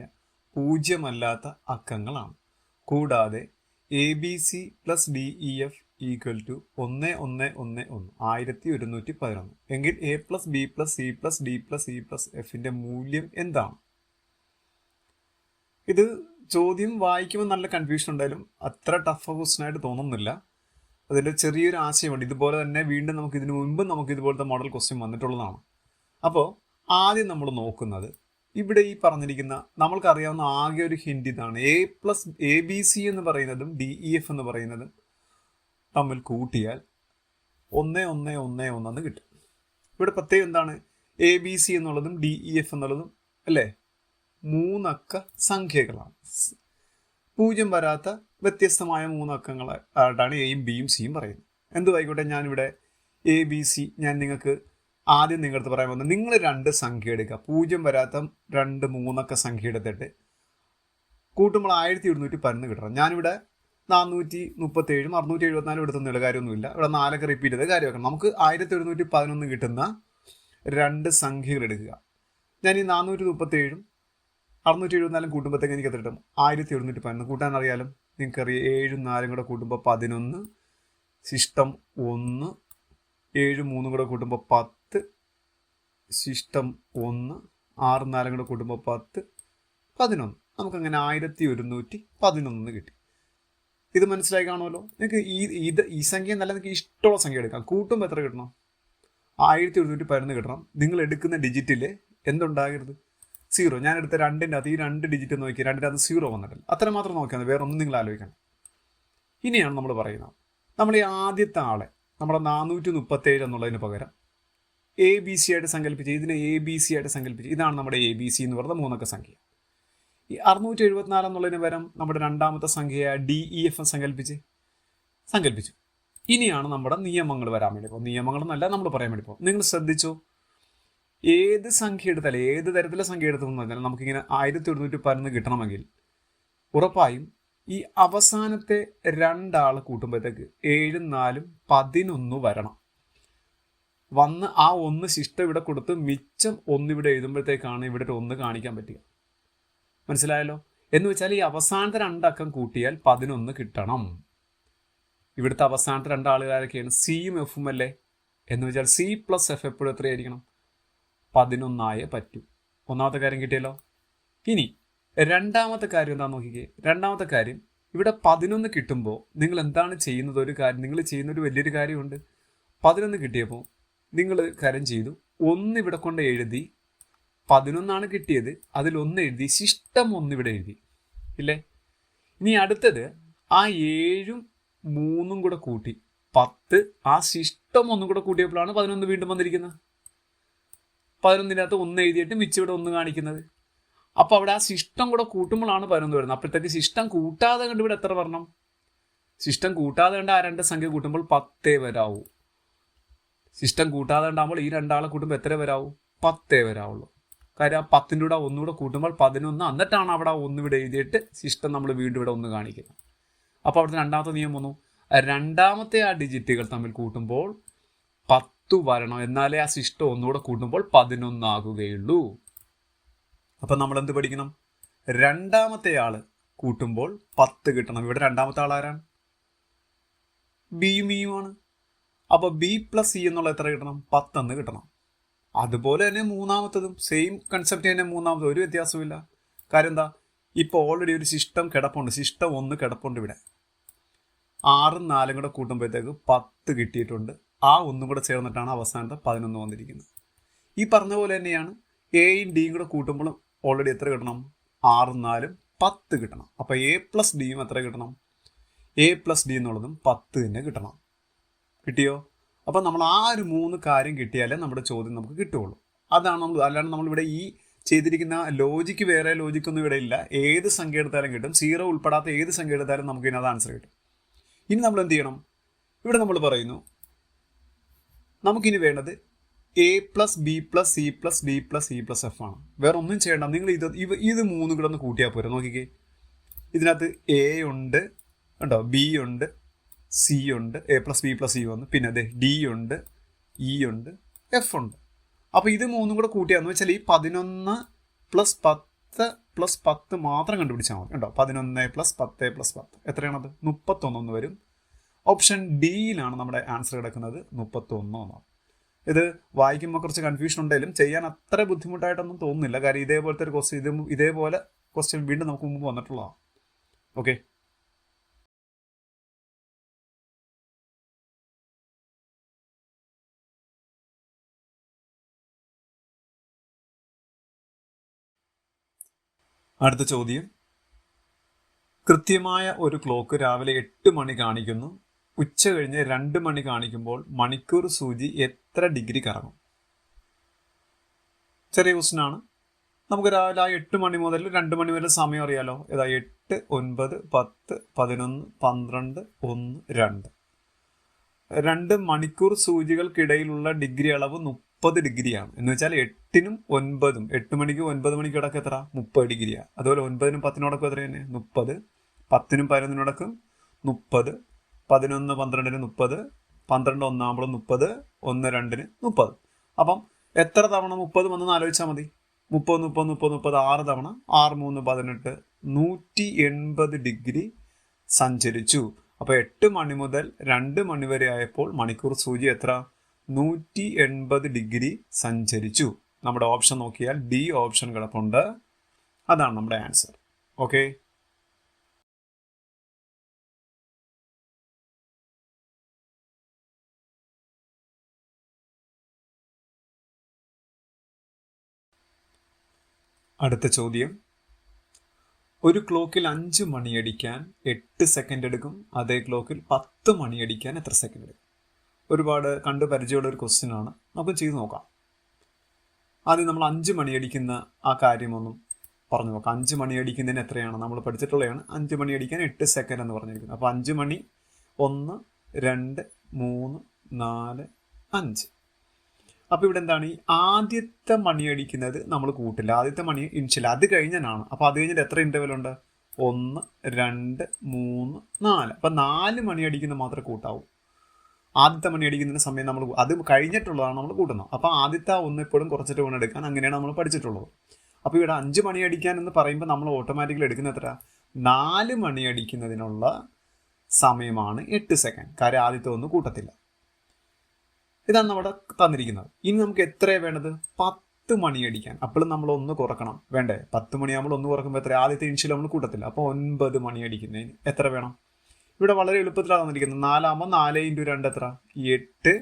പൂജ്യമല്ലാത്ത അക്കങ്ങളാണ്. കൂടാതെ ABC + DEF = 1111 1111 എങ്കിൽ A + B + C + D + E + Fൻ്റെ മൂല്യം എന്താണ്? ഇത് ചോദ്യം വായിക്കുമ്പോൾ നല്ല കൺഫ്യൂഷൻ ഉണ്ടായാലും അത്ര ടഫ് ക്വസ്റ്റ്യനായിട്ട് തോന്നുന്നില്ല. അതിൻ്റെ ചെറിയൊരു ആശയമുണ്ട്. ഇതുപോലെ തന്നെ വീണ്ടും നമുക്ക് ഇതിനു മുൻപ് നമുക്ക് ഇതുപോലത്തെ മോഡൽ ക്വസ്റ്റ്യൻ വന്നിട്ടുള്ളതാണ്. അപ്പോൾ ആദ്യം നമ്മൾ നോക്കുന്നത് ഇവിടെ ഈ പറഞ്ഞിരിക്കുന്ന നമ്മൾക്കറിയാവുന്ന ആകെ ഒരു ഹിൻഡ് ഇതാണ്. ABC എന്ന് പറയുന്നതും DEF എന്ന് പറയുന്നതും തമ്മിൽ കൂട്ടിയാൽ 1111 എന്ന് കിട്ടും. ഇവിടെ പ്രത്യേകം എന്താണ്? ABC എന്നുള്ളതും DEF എന്നുള്ളതും അല്ലേ 3 അക്ക സംഖ്യകളാണ്. 0 വരാത്ത വ്യത്യസ്തമായ 3 അക്കങ്ങളായിട്ടാണ് എയും ബിയും സിയും പറയുന്നത്. എന്തുമായിക്കോട്ടെ, ഞാനിവിടെ ABC ഞാൻ നിങ്ങൾക്ക് ആദ്യം നിങ്ങളടുത്ത് പറയാൻ വന്നത്, നിങ്ങൾ 2 സംഖ്യ എടുക്കുക. 0 വരാത്ത 2 3 അക്ക സംഖ്യ എടുത്തിട്ട് കൂട്ടുമ്പോൾ 1111 കിട്ടണം. ഞാനിവിടെ 437 674 എടുത്തൊന്നുമില്ല, കാര്യമൊന്നുമില്ല. ഇവിടെ 4 റിപ്പീറ്റ് ചെയ്ത് കാര്യം വെക്കണം. നമുക്ക് 1111 കിട്ടുന്ന 2 സംഖ്യകൾ എടുക്കുക. ഞാൻ ഈ 437 674 കൂട്ടുമ്പോഴത്തേക്ക് എനിക്ക് എത്ര കിട്ടും? 1711 കൂട്ടാൻ അറിയാലും നിങ്ങൾക്കറിയാം. 7 4 കൂടെ കൂട്ടുമ്പോൾ 11, ശിഷ്ടം 1, 7 3 കൂടെ കൂട്ടുമ്പോൾ 10, ശിഷ്ടം 1, 6 4 കൂടെ കൂട്ടുമ്പോൾ 10, 11. നമുക്കങ്ങനെ 1111 കിട്ടി. ഇത് മനസ്സിലായി കാണുമല്ലോ. നിങ്ങൾക്ക് ഈ സംഖ്യ നല്ല നിങ്ങൾക്ക് ഇഷ്ടമുള്ള സംഖ്യ എടുക്കാം. കൂട്ടുമ്പോൾ എത്ര കിട്ടണം? 1111 കിട്ടണം. നിങ്ങൾ എടുക്കുന്ന ഡിജിറ്റിൽ എന്തുണ്ടാകരുത്? സീറോ. ഞാൻ എടുത്ത 2-ൻ്റെ അകത്ത് ഈ 2 ഡിജിറ്റ് നോക്കി, 2-ൻ്റെ അകത്ത് 0 വന്നിട്ടില്ല. അത്ര മാത്രം നോക്കിയാൽ മതി, വേറെ ഒന്നും നിങ്ങൾ ആലോചിക്കണം. ഇനിയാണ് നമ്മൾ പറയുന്നത്, നമ്മൾ ഈ ആദ്യത്തെ ആളെ നമ്മുടെ 437 എന്നുള്ളതിന് പകരം ABC ആയിട്ട് സങ്കല്പിച്ച്, ഇതിനെ ABC ആയിട്ട് സങ്കല്പിച്ച്, ഇതാണ് നമ്മുടെ ABC എന്ന് പറയുന്ന 3 അക്ക സംഖ്യ. ഈ 674 എന്നുള്ളതിന് പകരം നമ്മുടെ രണ്ടാമത്തെ സംഖ്യ DEF സങ്കല്പിച്ചു. ഇനിയാണ് നമ്മുടെ നിയമങ്ങൾ വരാൻ വേണ്ടി പോകും. നിയമങ്ങൾ എന്നല്ല നമ്മൾ പറയാൻ വേണ്ടി പോകും. നിങ്ങൾ ശ്രദ്ധിച്ചോ, ഏത് സംഖ്യ എടുത്താലും, ഏത് തരത്തിലെ സംഖ്യ എടുത്തെന്ന് പറഞ്ഞാൽ നമുക്കിങ്ങനെ 1111 കിട്ടണമെങ്കിൽ ഉറപ്പായും ഈ അവസാനത്തെ 2 ആൾ കൂട്ടുമ്പോഴത്തേക്ക് 7 4 11 വരണം. വന്ന് ആ 1 ശിഷ്ടം ഇവിടെ കൊടുത്ത് മിച്ചം 1 ഇവിടെ എഴുതുമ്പോഴത്തേക്കാണ് ഇവിടെ ഒരു 1 കാണിക്കാൻ പറ്റുക. മനസ്സിലായല്ലോ? എന്ന് വെച്ചാൽ ഈ അവസാനത്തെ 2 അക്കം കൂട്ടിയാൽ 11 കിട്ടണം. ഇവിടുത്തെ അവസാനത്തെ 2 ആളുകാരൊക്കെയാണ് സിയും എഫും അല്ലേ? എന്ന് വെച്ചാൽ C + F എപ്പോഴും എത്രയായിരിക്കണം? 11 പറ്റൂ. ഒന്നാമത്തെ കാര്യം കിട്ടിയല്ലോ. ഇനി രണ്ടാമത്തെ കാര്യം എന്താണെന്ന് നോക്കിക്കേ. രണ്ടാമത്തെ കാര്യം, ഇവിടെ 11 കിട്ടുമ്പോൾ നിങ്ങൾ എന്താണ് ചെയ്യുന്നത്? ഒരു കാര്യം നിങ്ങൾ ചെയ്യുന്ന ഒരു വലിയൊരു കാര്യമുണ്ട്. 11 കിട്ടിയപ്പോൾ നിങ്ങൾ കാര്യം ചെയ്തു, 1 ഇവിടെ കൊണ്ട് എഴുതി, 11 കിട്ടിയത്, അതിൽ 1 എഴുതി, ശിഷ്ടം 1 ഇവിടെ എഴുതി ഇല്ലേ? ഇനി അടുത്തത് ആ 7ഉം 3ഉം കൂടെ കൂട്ടി 10, ആ ശിഷ്ടം 1 കൂടെ കൂട്ടിയപ്പോഴാണ് 11 വീണ്ടും വന്നിരിക്കുന്നത്. 11-നകത്ത് 1 എഴുതിയിട്ട് മിച്ചം ഇവിടെ 1 കാണിക്കുന്നത്. അപ്പോൾ അവിടെ ആ ശിഷ്ടം കൂടെ കൂട്ടുമ്പോഴാണ് 11 വരുന്നത്. അപ്പോഴത്തേക്ക് ശിഷ്ടം കൂട്ടാതെ കണ്ട് ഇവിടെ എത്ര വരണം? ശിഷ്ടം കൂട്ടാതെ കണ്ട് ആ 2 സംഖ്യ കൂട്ടുമ്പോൾ 10 വരാവൂ. ശിഷ്ടം കൂട്ടാതെ ഉണ്ടാകുമ്പോൾ ഈ 2 ആളെ കൂട്ടുമ്പോൾ എത്ര വരാവൂ? 10 വരാവുള്ളൂ. കാര്യം ആ 10ൻ്റെ കൂടെ 1 കൂടെ കൂട്ടുമ്പോൾ 11, എന്നിട്ടാണ് അവിടെ 1 ഇവിടെ എഴുതിയിട്ട് ശിഷ്ടം നമ്മൾ വീണ്ടും ഇവിടെ 1 കാണിക്കുന്നത്. അപ്പോൾ അവിടുത്തെ രണ്ടാമത്തെ നിയമം വന്നു, രണ്ടാമത്തെ ആ ഡിജിറ്റുകൾ തമ്മിൽ കൂട്ടുമ്പോൾ 10 വരണം, എന്നാലേ ആ ശിഷ്ടം 1 കൂടെ കൂട്ടുമ്പോൾ 11 ആകുകയുള്ളൂ. അപ്പം നമ്മൾ എന്ത് പഠിക്കണം? രണ്ടാമത്തെ ആള് കൂട്ടുമ്പോൾ 10 കിട്ടണം. ഇവിടെ രണ്ടാമത്തെ ആൾ ആരാണ്? ബിയും ഇയുമാണ്. അപ്പോൾ B + C എന്നുള്ള എത്ര കിട്ടണം? 10 കിട്ടണം. അതുപോലെ തന്നെ മൂന്നാമത്തതും സെയിം കൺസെപ്റ്റ് തന്നെ. മൂന്നാമത് ഒരു വ്യത്യാസമില്ല. കാര്യം എന്താ? ഇപ്പോൾ ഓൾറെഡി ഒരു ശിഷ്ടം കിടപ്പുണ്ട്. ശിഷ്ടം 1 കിടപ്പുണ്ട് ഇവിടെ. 6ഉം 4ഉം കൂടെ കൂട്ടുമ്പോഴത്തേക്ക് 10 കിട്ടിയിട്ടുണ്ട്. ആ 1 കൂടെ ചേർന്നിട്ടാണ് അവസാനത്തെ 11 വന്നിരിക്കുന്നത്. ഈ പറഞ്ഞ പോലെ തന്നെയാണ് എയും ഡിയും കൂടെ കൂട്ടുമ്പോഴും ഓൾറെഡി എത്ര കിട്ടണം? 6ഉം 4ഉം 10 കിട്ടണം. അപ്പോൾ A + Dയും എത്ര കിട്ടണം? A + D എന്നുള്ളതും 10 തന്നെ കിട്ടണം. കിട്ടിയോ? അപ്പം നമ്മൾ ആ ഒരു 3 കാര്യം കിട്ടിയാലേ നമ്മുടെ ചോദ്യം നമുക്ക് കിട്ടുകയുള്ളൂ. അതാണ് നമ്മൾ. അല്ലാണ്ട് നമ്മളിവിടെ ഈ ചെയ്തിരിക്കുന്ന ലോജിക്ക്, വേറെ ലോജിക്കൊന്നും ഇവിടെ ഇല്ല. ഏത് സംഖ്യ എടുത്താലും കിട്ടും. 0 ഉൾപ്പെടാത്ത ഏത് സംഖ്യ എടുത്താലും നമുക്ക് ഇതിനകത്ത് ആൻസർ കിട്ടും. ഇനി നമ്മൾ എന്ത് ചെയ്യണം? ഇവിടെ നമ്മൾ പറയുന്നു, നമുക്കിനി വേണ്ടത് A + B + C + D + E + F ആണ്. വേറെ ഒന്നും ചെയ്യണ്ട. നിങ്ങൾ ഇത് 3 കൂടെ ഒന്ന് കൂട്ടിയാൽ പോരെ. നോക്കിക്കേ, ഇതിനകത്ത് A ഉണ്ട്, ഉണ്ടോ? B ഉണ്ട്, C ഉണ്ട്, A + B + C വന്നു, പിന്നെ അതെ D ഉണ്ട്, E ഉണ്ട്, F ഉണ്ട്. അപ്പോൾ ഇത് 3 കൂടെ കൂട്ടിയാന്ന് വെച്ചാൽ ഈ 11 + 10 + 10 മാത്രം കണ്ടുപിടിച്ചാൽ മതി. ഉണ്ടോ? 11 + 10 + 10 എത്രയാണത്? 31 വരും. ഓപ്ഷൻ ഡിയിലാണ് നമ്മുടെ ആൻസർ കിടക്കുന്നത്, 31 എന്നാണ്. ഇത് വായിക്കുമ്പോൾ കുറച്ച് കൺഫ്യൂഷൻ ഉണ്ടെങ്കിലും ചെയ്യാൻ അത്ര ബുദ്ധിമുട്ടായിട്ടൊന്നും തോന്നുന്നില്ല. കാര്യം ഇതേപോലത്തെ ഒരു ക്വസ്റ്റ്യൻ, ഇതേപോലെ ക്വസ്റ്റ്യൻ വീണ്ടും നമുക്ക് മുമ്പ് വന്നിട്ടുള്ളതാണ്. ഓക്കെ. അടുത്ത ചോദ്യം, കൃത്യമായ ഒരു ക്ലോക്ക് രാവിലെ 8 മണി കാണിക്കുന്നു. ഉച്ച കഴിഞ്ഞ് 2 മണി കാണിക്കുമ്പോൾ മണിക്കൂർ സൂചി എത്ര ഡിഗ്രി കറങ്ങും? ചെറിയ ക്വസ്റ്റ്യനാണ്. നമുക്ക് രാവിലെ ആ 8 മണി മുതൽ 2 മണി വരെ സമയം അറിയാലോ. ഏതാ? 8, 9, 10, 11, 12, 1, 2. 2 മണിക്കൂർ സൂചികൾക്കിടയിലുള്ള ഡിഗ്രി അളവ് 30 ഡിഗ്രിയാണ്. എന്ന് വെച്ചാൽ 8നും 9ഉം, 8 മണിക്കും 9 മണിക്കും ഇടയ്ക്ക് എത്ര? 30 ഡിഗ്രിയാണ്. അതുപോലെ 9നും 10നും ഇടയ്ക്കും എത്ര തന്നെ? 30. 10നും 11നും ഇടയ്ക്കും 30. 11, 12ന് 30. 12 ഒന്നാകുമ്പോൾ 30. 1, 2ന് 30. അപ്പം എത്ര തവണ 30 വന്നെന്ന് ആലോചിച്ചാൽ മതി. 30, 30, 30, 30, 6 തവണ. 6, 3, 18. 180 ഡിഗ്രി സഞ്ചരിച്ചു. അപ്പോൾ 8 മണി മുതൽ 2 മണി വരെ ആയപ്പോൾ മണിക്കൂർ സൂചി എത്ര? 180 ഡിഗ്രി സഞ്ചരിച്ചു. നമ്മുടെ ഓപ്ഷൻ നോക്കിയാൽ ഡി ഓപ്ഷൻ കിടപ്പുണ്ട്. അതാണ് നമ്മുടെ ആൻസർ. ഓക്കെ. അടുത്ത ചോദ്യം, ഒരു ക്ലോക്കിൽ 5 മണിയടിക്കാൻ 8 സെക്കൻഡ് എടുക്കും, അതേ ക്ലോക്കിൽ 10 മണിയടിക്കാൻ എത്ര സെക്കൻഡ് എടുക്കും? ഒരുപാട് കണ്ടു പരിചയമുള്ള ഒരു ക്വസ്റ്റ്യൻ ആണ്, നമുക്ക് ചെയ്ത് നോക്കാം. ആദ്യം നമ്മൾ 5 മണിയടിക്കുന്ന ആ കാര്യമൊന്നും പറഞ്ഞു നോക്കാം. 5 മണിയടിക്കുന്നതിന് എത്രയാണ് നമ്മൾ പഠിച്ചിട്ടുള്ളതാണ്. 5 മണിയടിക്കാൻ 8 സെക്കൻഡ് എന്ന് പറഞ്ഞിരിക്കുന്നത്. അപ്പോൾ 5 മണി 1 2 3 4 5. അപ്പോൾ ഇവിടെ എന്താണ്, ഈ ആദ്യത്തെ മണിയടിക്കുന്നത് നമ്മൾ കൂട്ടില്ല. ആദ്യത്തെ മണി ഇൻഷ്യൽ, അത് കഴിഞ്ഞാണ്. അപ്പോൾ അത് കഴിഞ്ഞിട്ട് എത്ര ഇൻ്റർവെൽ ഉണ്ട്? 1 2 3 4. അപ്പം 4 മണിയടിക്കുന്നത് മാത്രമേ കൂട്ടാവൂ. ആദ്യത്തെ മണിയടിക്കുന്നതിന് സമയം നമ്മൾ അത് കഴിഞ്ഞിട്ടുള്ളതാണ് നമ്മൾ കൂട്ടുന്നത്. അപ്പോൾ ആദ്യത്തെ ഒന്ന് എപ്പോഴും കുറച്ചിട്ട് വേണം എടുക്കാൻ. അങ്ങനെയാണ് നമ്മൾ പഠിച്ചിട്ടുള്ളത്. അപ്പോൾ ഇവിടെ 5 മണിയടിക്കാൻ എന്ന് പറയുമ്പോൾ നമ്മൾ ഓട്ടോമാറ്റിക്കലി എടുക്കുന്ന എത്ര? 4 മണിയടിക്കുന്നതിനുള്ള സമയമാണ് 8 സെക്കൻഡ്. കാര്യം ആദ്യത്തെ ഒന്ന് കൂട്ടത്തില്ല. ഇതാണ് നമ്മുടെ തന്നിരിക്കുന്നത്. ഇനി നമുക്ക് എത്രയാണ് വേണ്ടത്? 10 മണിയടിക്കാൻ. അപ്പോഴും നമ്മൾ ഒന്ന് കുറക്കണം, വേണ്ടേ? 10 മണിയാകുമ്പോൾ ഒന്ന് കുറക്കുമ്പോൾ എത്ര? ആദ്യത്തെ ഇൻഷ്യൽ നമ്മൾ കൂട്ടത്തില്ല. അപ്പോൾ 9 മണിയടിക്കുന്നതിന് എത്ര വേണം? ഇവിടെ വളരെ എളുപ്പത്തിലാണ് തന്നിരിക്കുന്നത്. 4 ആകുമ്പോൾ 4 × 2 എത്ര? 8.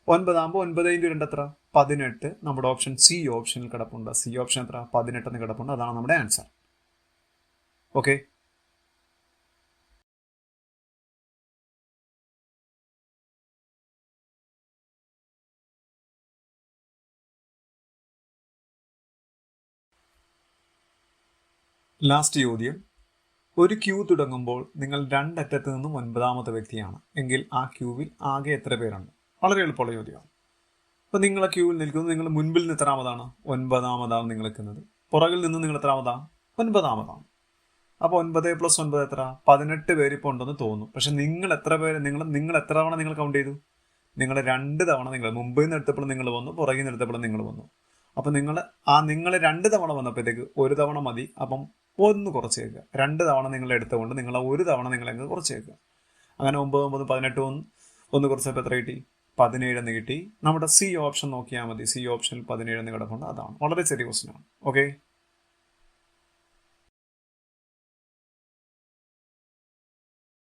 9 ആകുമ്പോൾ 9 × 2 എത്ര? 18. നമ്മുടെ ഓപ്ഷൻ സി ഓപ്ഷനിൽ കിടപ്പുണ്ട്. സി ഓപ്ഷൻ എത്ര? 18 എന്ന് കിടപ്പുണ്ട്. അതാണ് നമ്മുടെ ആൻസർ. ഓക്കെ. ലാസ്റ്റ് ചോദ്യം, ഒരു ക്യൂ തുടങ്ങുമ്പോൾ നിങ്ങൾ 2 അറ്റത്ത് നിന്നും 9ാമത്തെ വ്യക്തിയാണ് എങ്കിൽ ആ ക്യൂവിൽ ആകെ എത്ര പേരുണ്ട്? വളരെ എളുപ്പമുള്ള ചോദ്യമാണ്. അപ്പോൾ നിങ്ങൾ ആ ക്യൂവിൽ നിൽക്കുന്നത്, നിങ്ങൾ മുൻപിൽ നിന്ന് എത്രാമതാണ്? 9ാമതാണ് നിങ്ങൾ നിൽക്കുന്നത്. പുറകിൽ നിന്ന് നിങ്ങൾ എത്രാമതാണ്? 9ാമതാണ്. അപ്പോൾ 9 + 9 എത്ര? 18 പേര് ഇപ്പോൾ ഉണ്ടെന്ന് തോന്നും. പക്ഷെ നിങ്ങൾ എത്ര പേര്, നിങ്ങൾ എത്ര തവണ നിങ്ങൾ കൗണ്ട് ചെയ്തു? നിങ്ങൾ 2 തവണ നിങ്ങൾ മുമ്പിൽ നിന്ന് എടുത്തപ്പോൾ നിങ്ങൾ വന്നു, പുറകിൽ നിന്ന് എടുത്തപ്പോൾ നിങ്ങൾ വന്നു. അപ്പം നിങ്ങൾ 2 തവണ വന്നപ്പോഴത്തേക്ക് 1 തവണ മതി. അപ്പം 1 കുറച്ച് വെക്കുക. 2 തവണ നിങ്ങൾ എടുത്തുകൊണ്ട് നിങ്ങൾ 1 തവണ നിങ്ങൾ അങ്ങ് കുറച്ച് വെക്കുക. അങ്ങനെ 9 9 18 1 കുറച്ചപ്പോൾ എത്ര കിട്ടി? 17 എന്ന് കിട്ടി. നമ്മുടെ സി ഓപ്ഷൻ നോക്കിയാൽ മതി. സി ഓപ്ഷനിൽ 17 എന്ന് കിടപ്പുണ്ട്. അതാണ് വളരെ ചെറിയ ക്വസ്റ്റ്യൻ ആണ്. ഓക്കെ.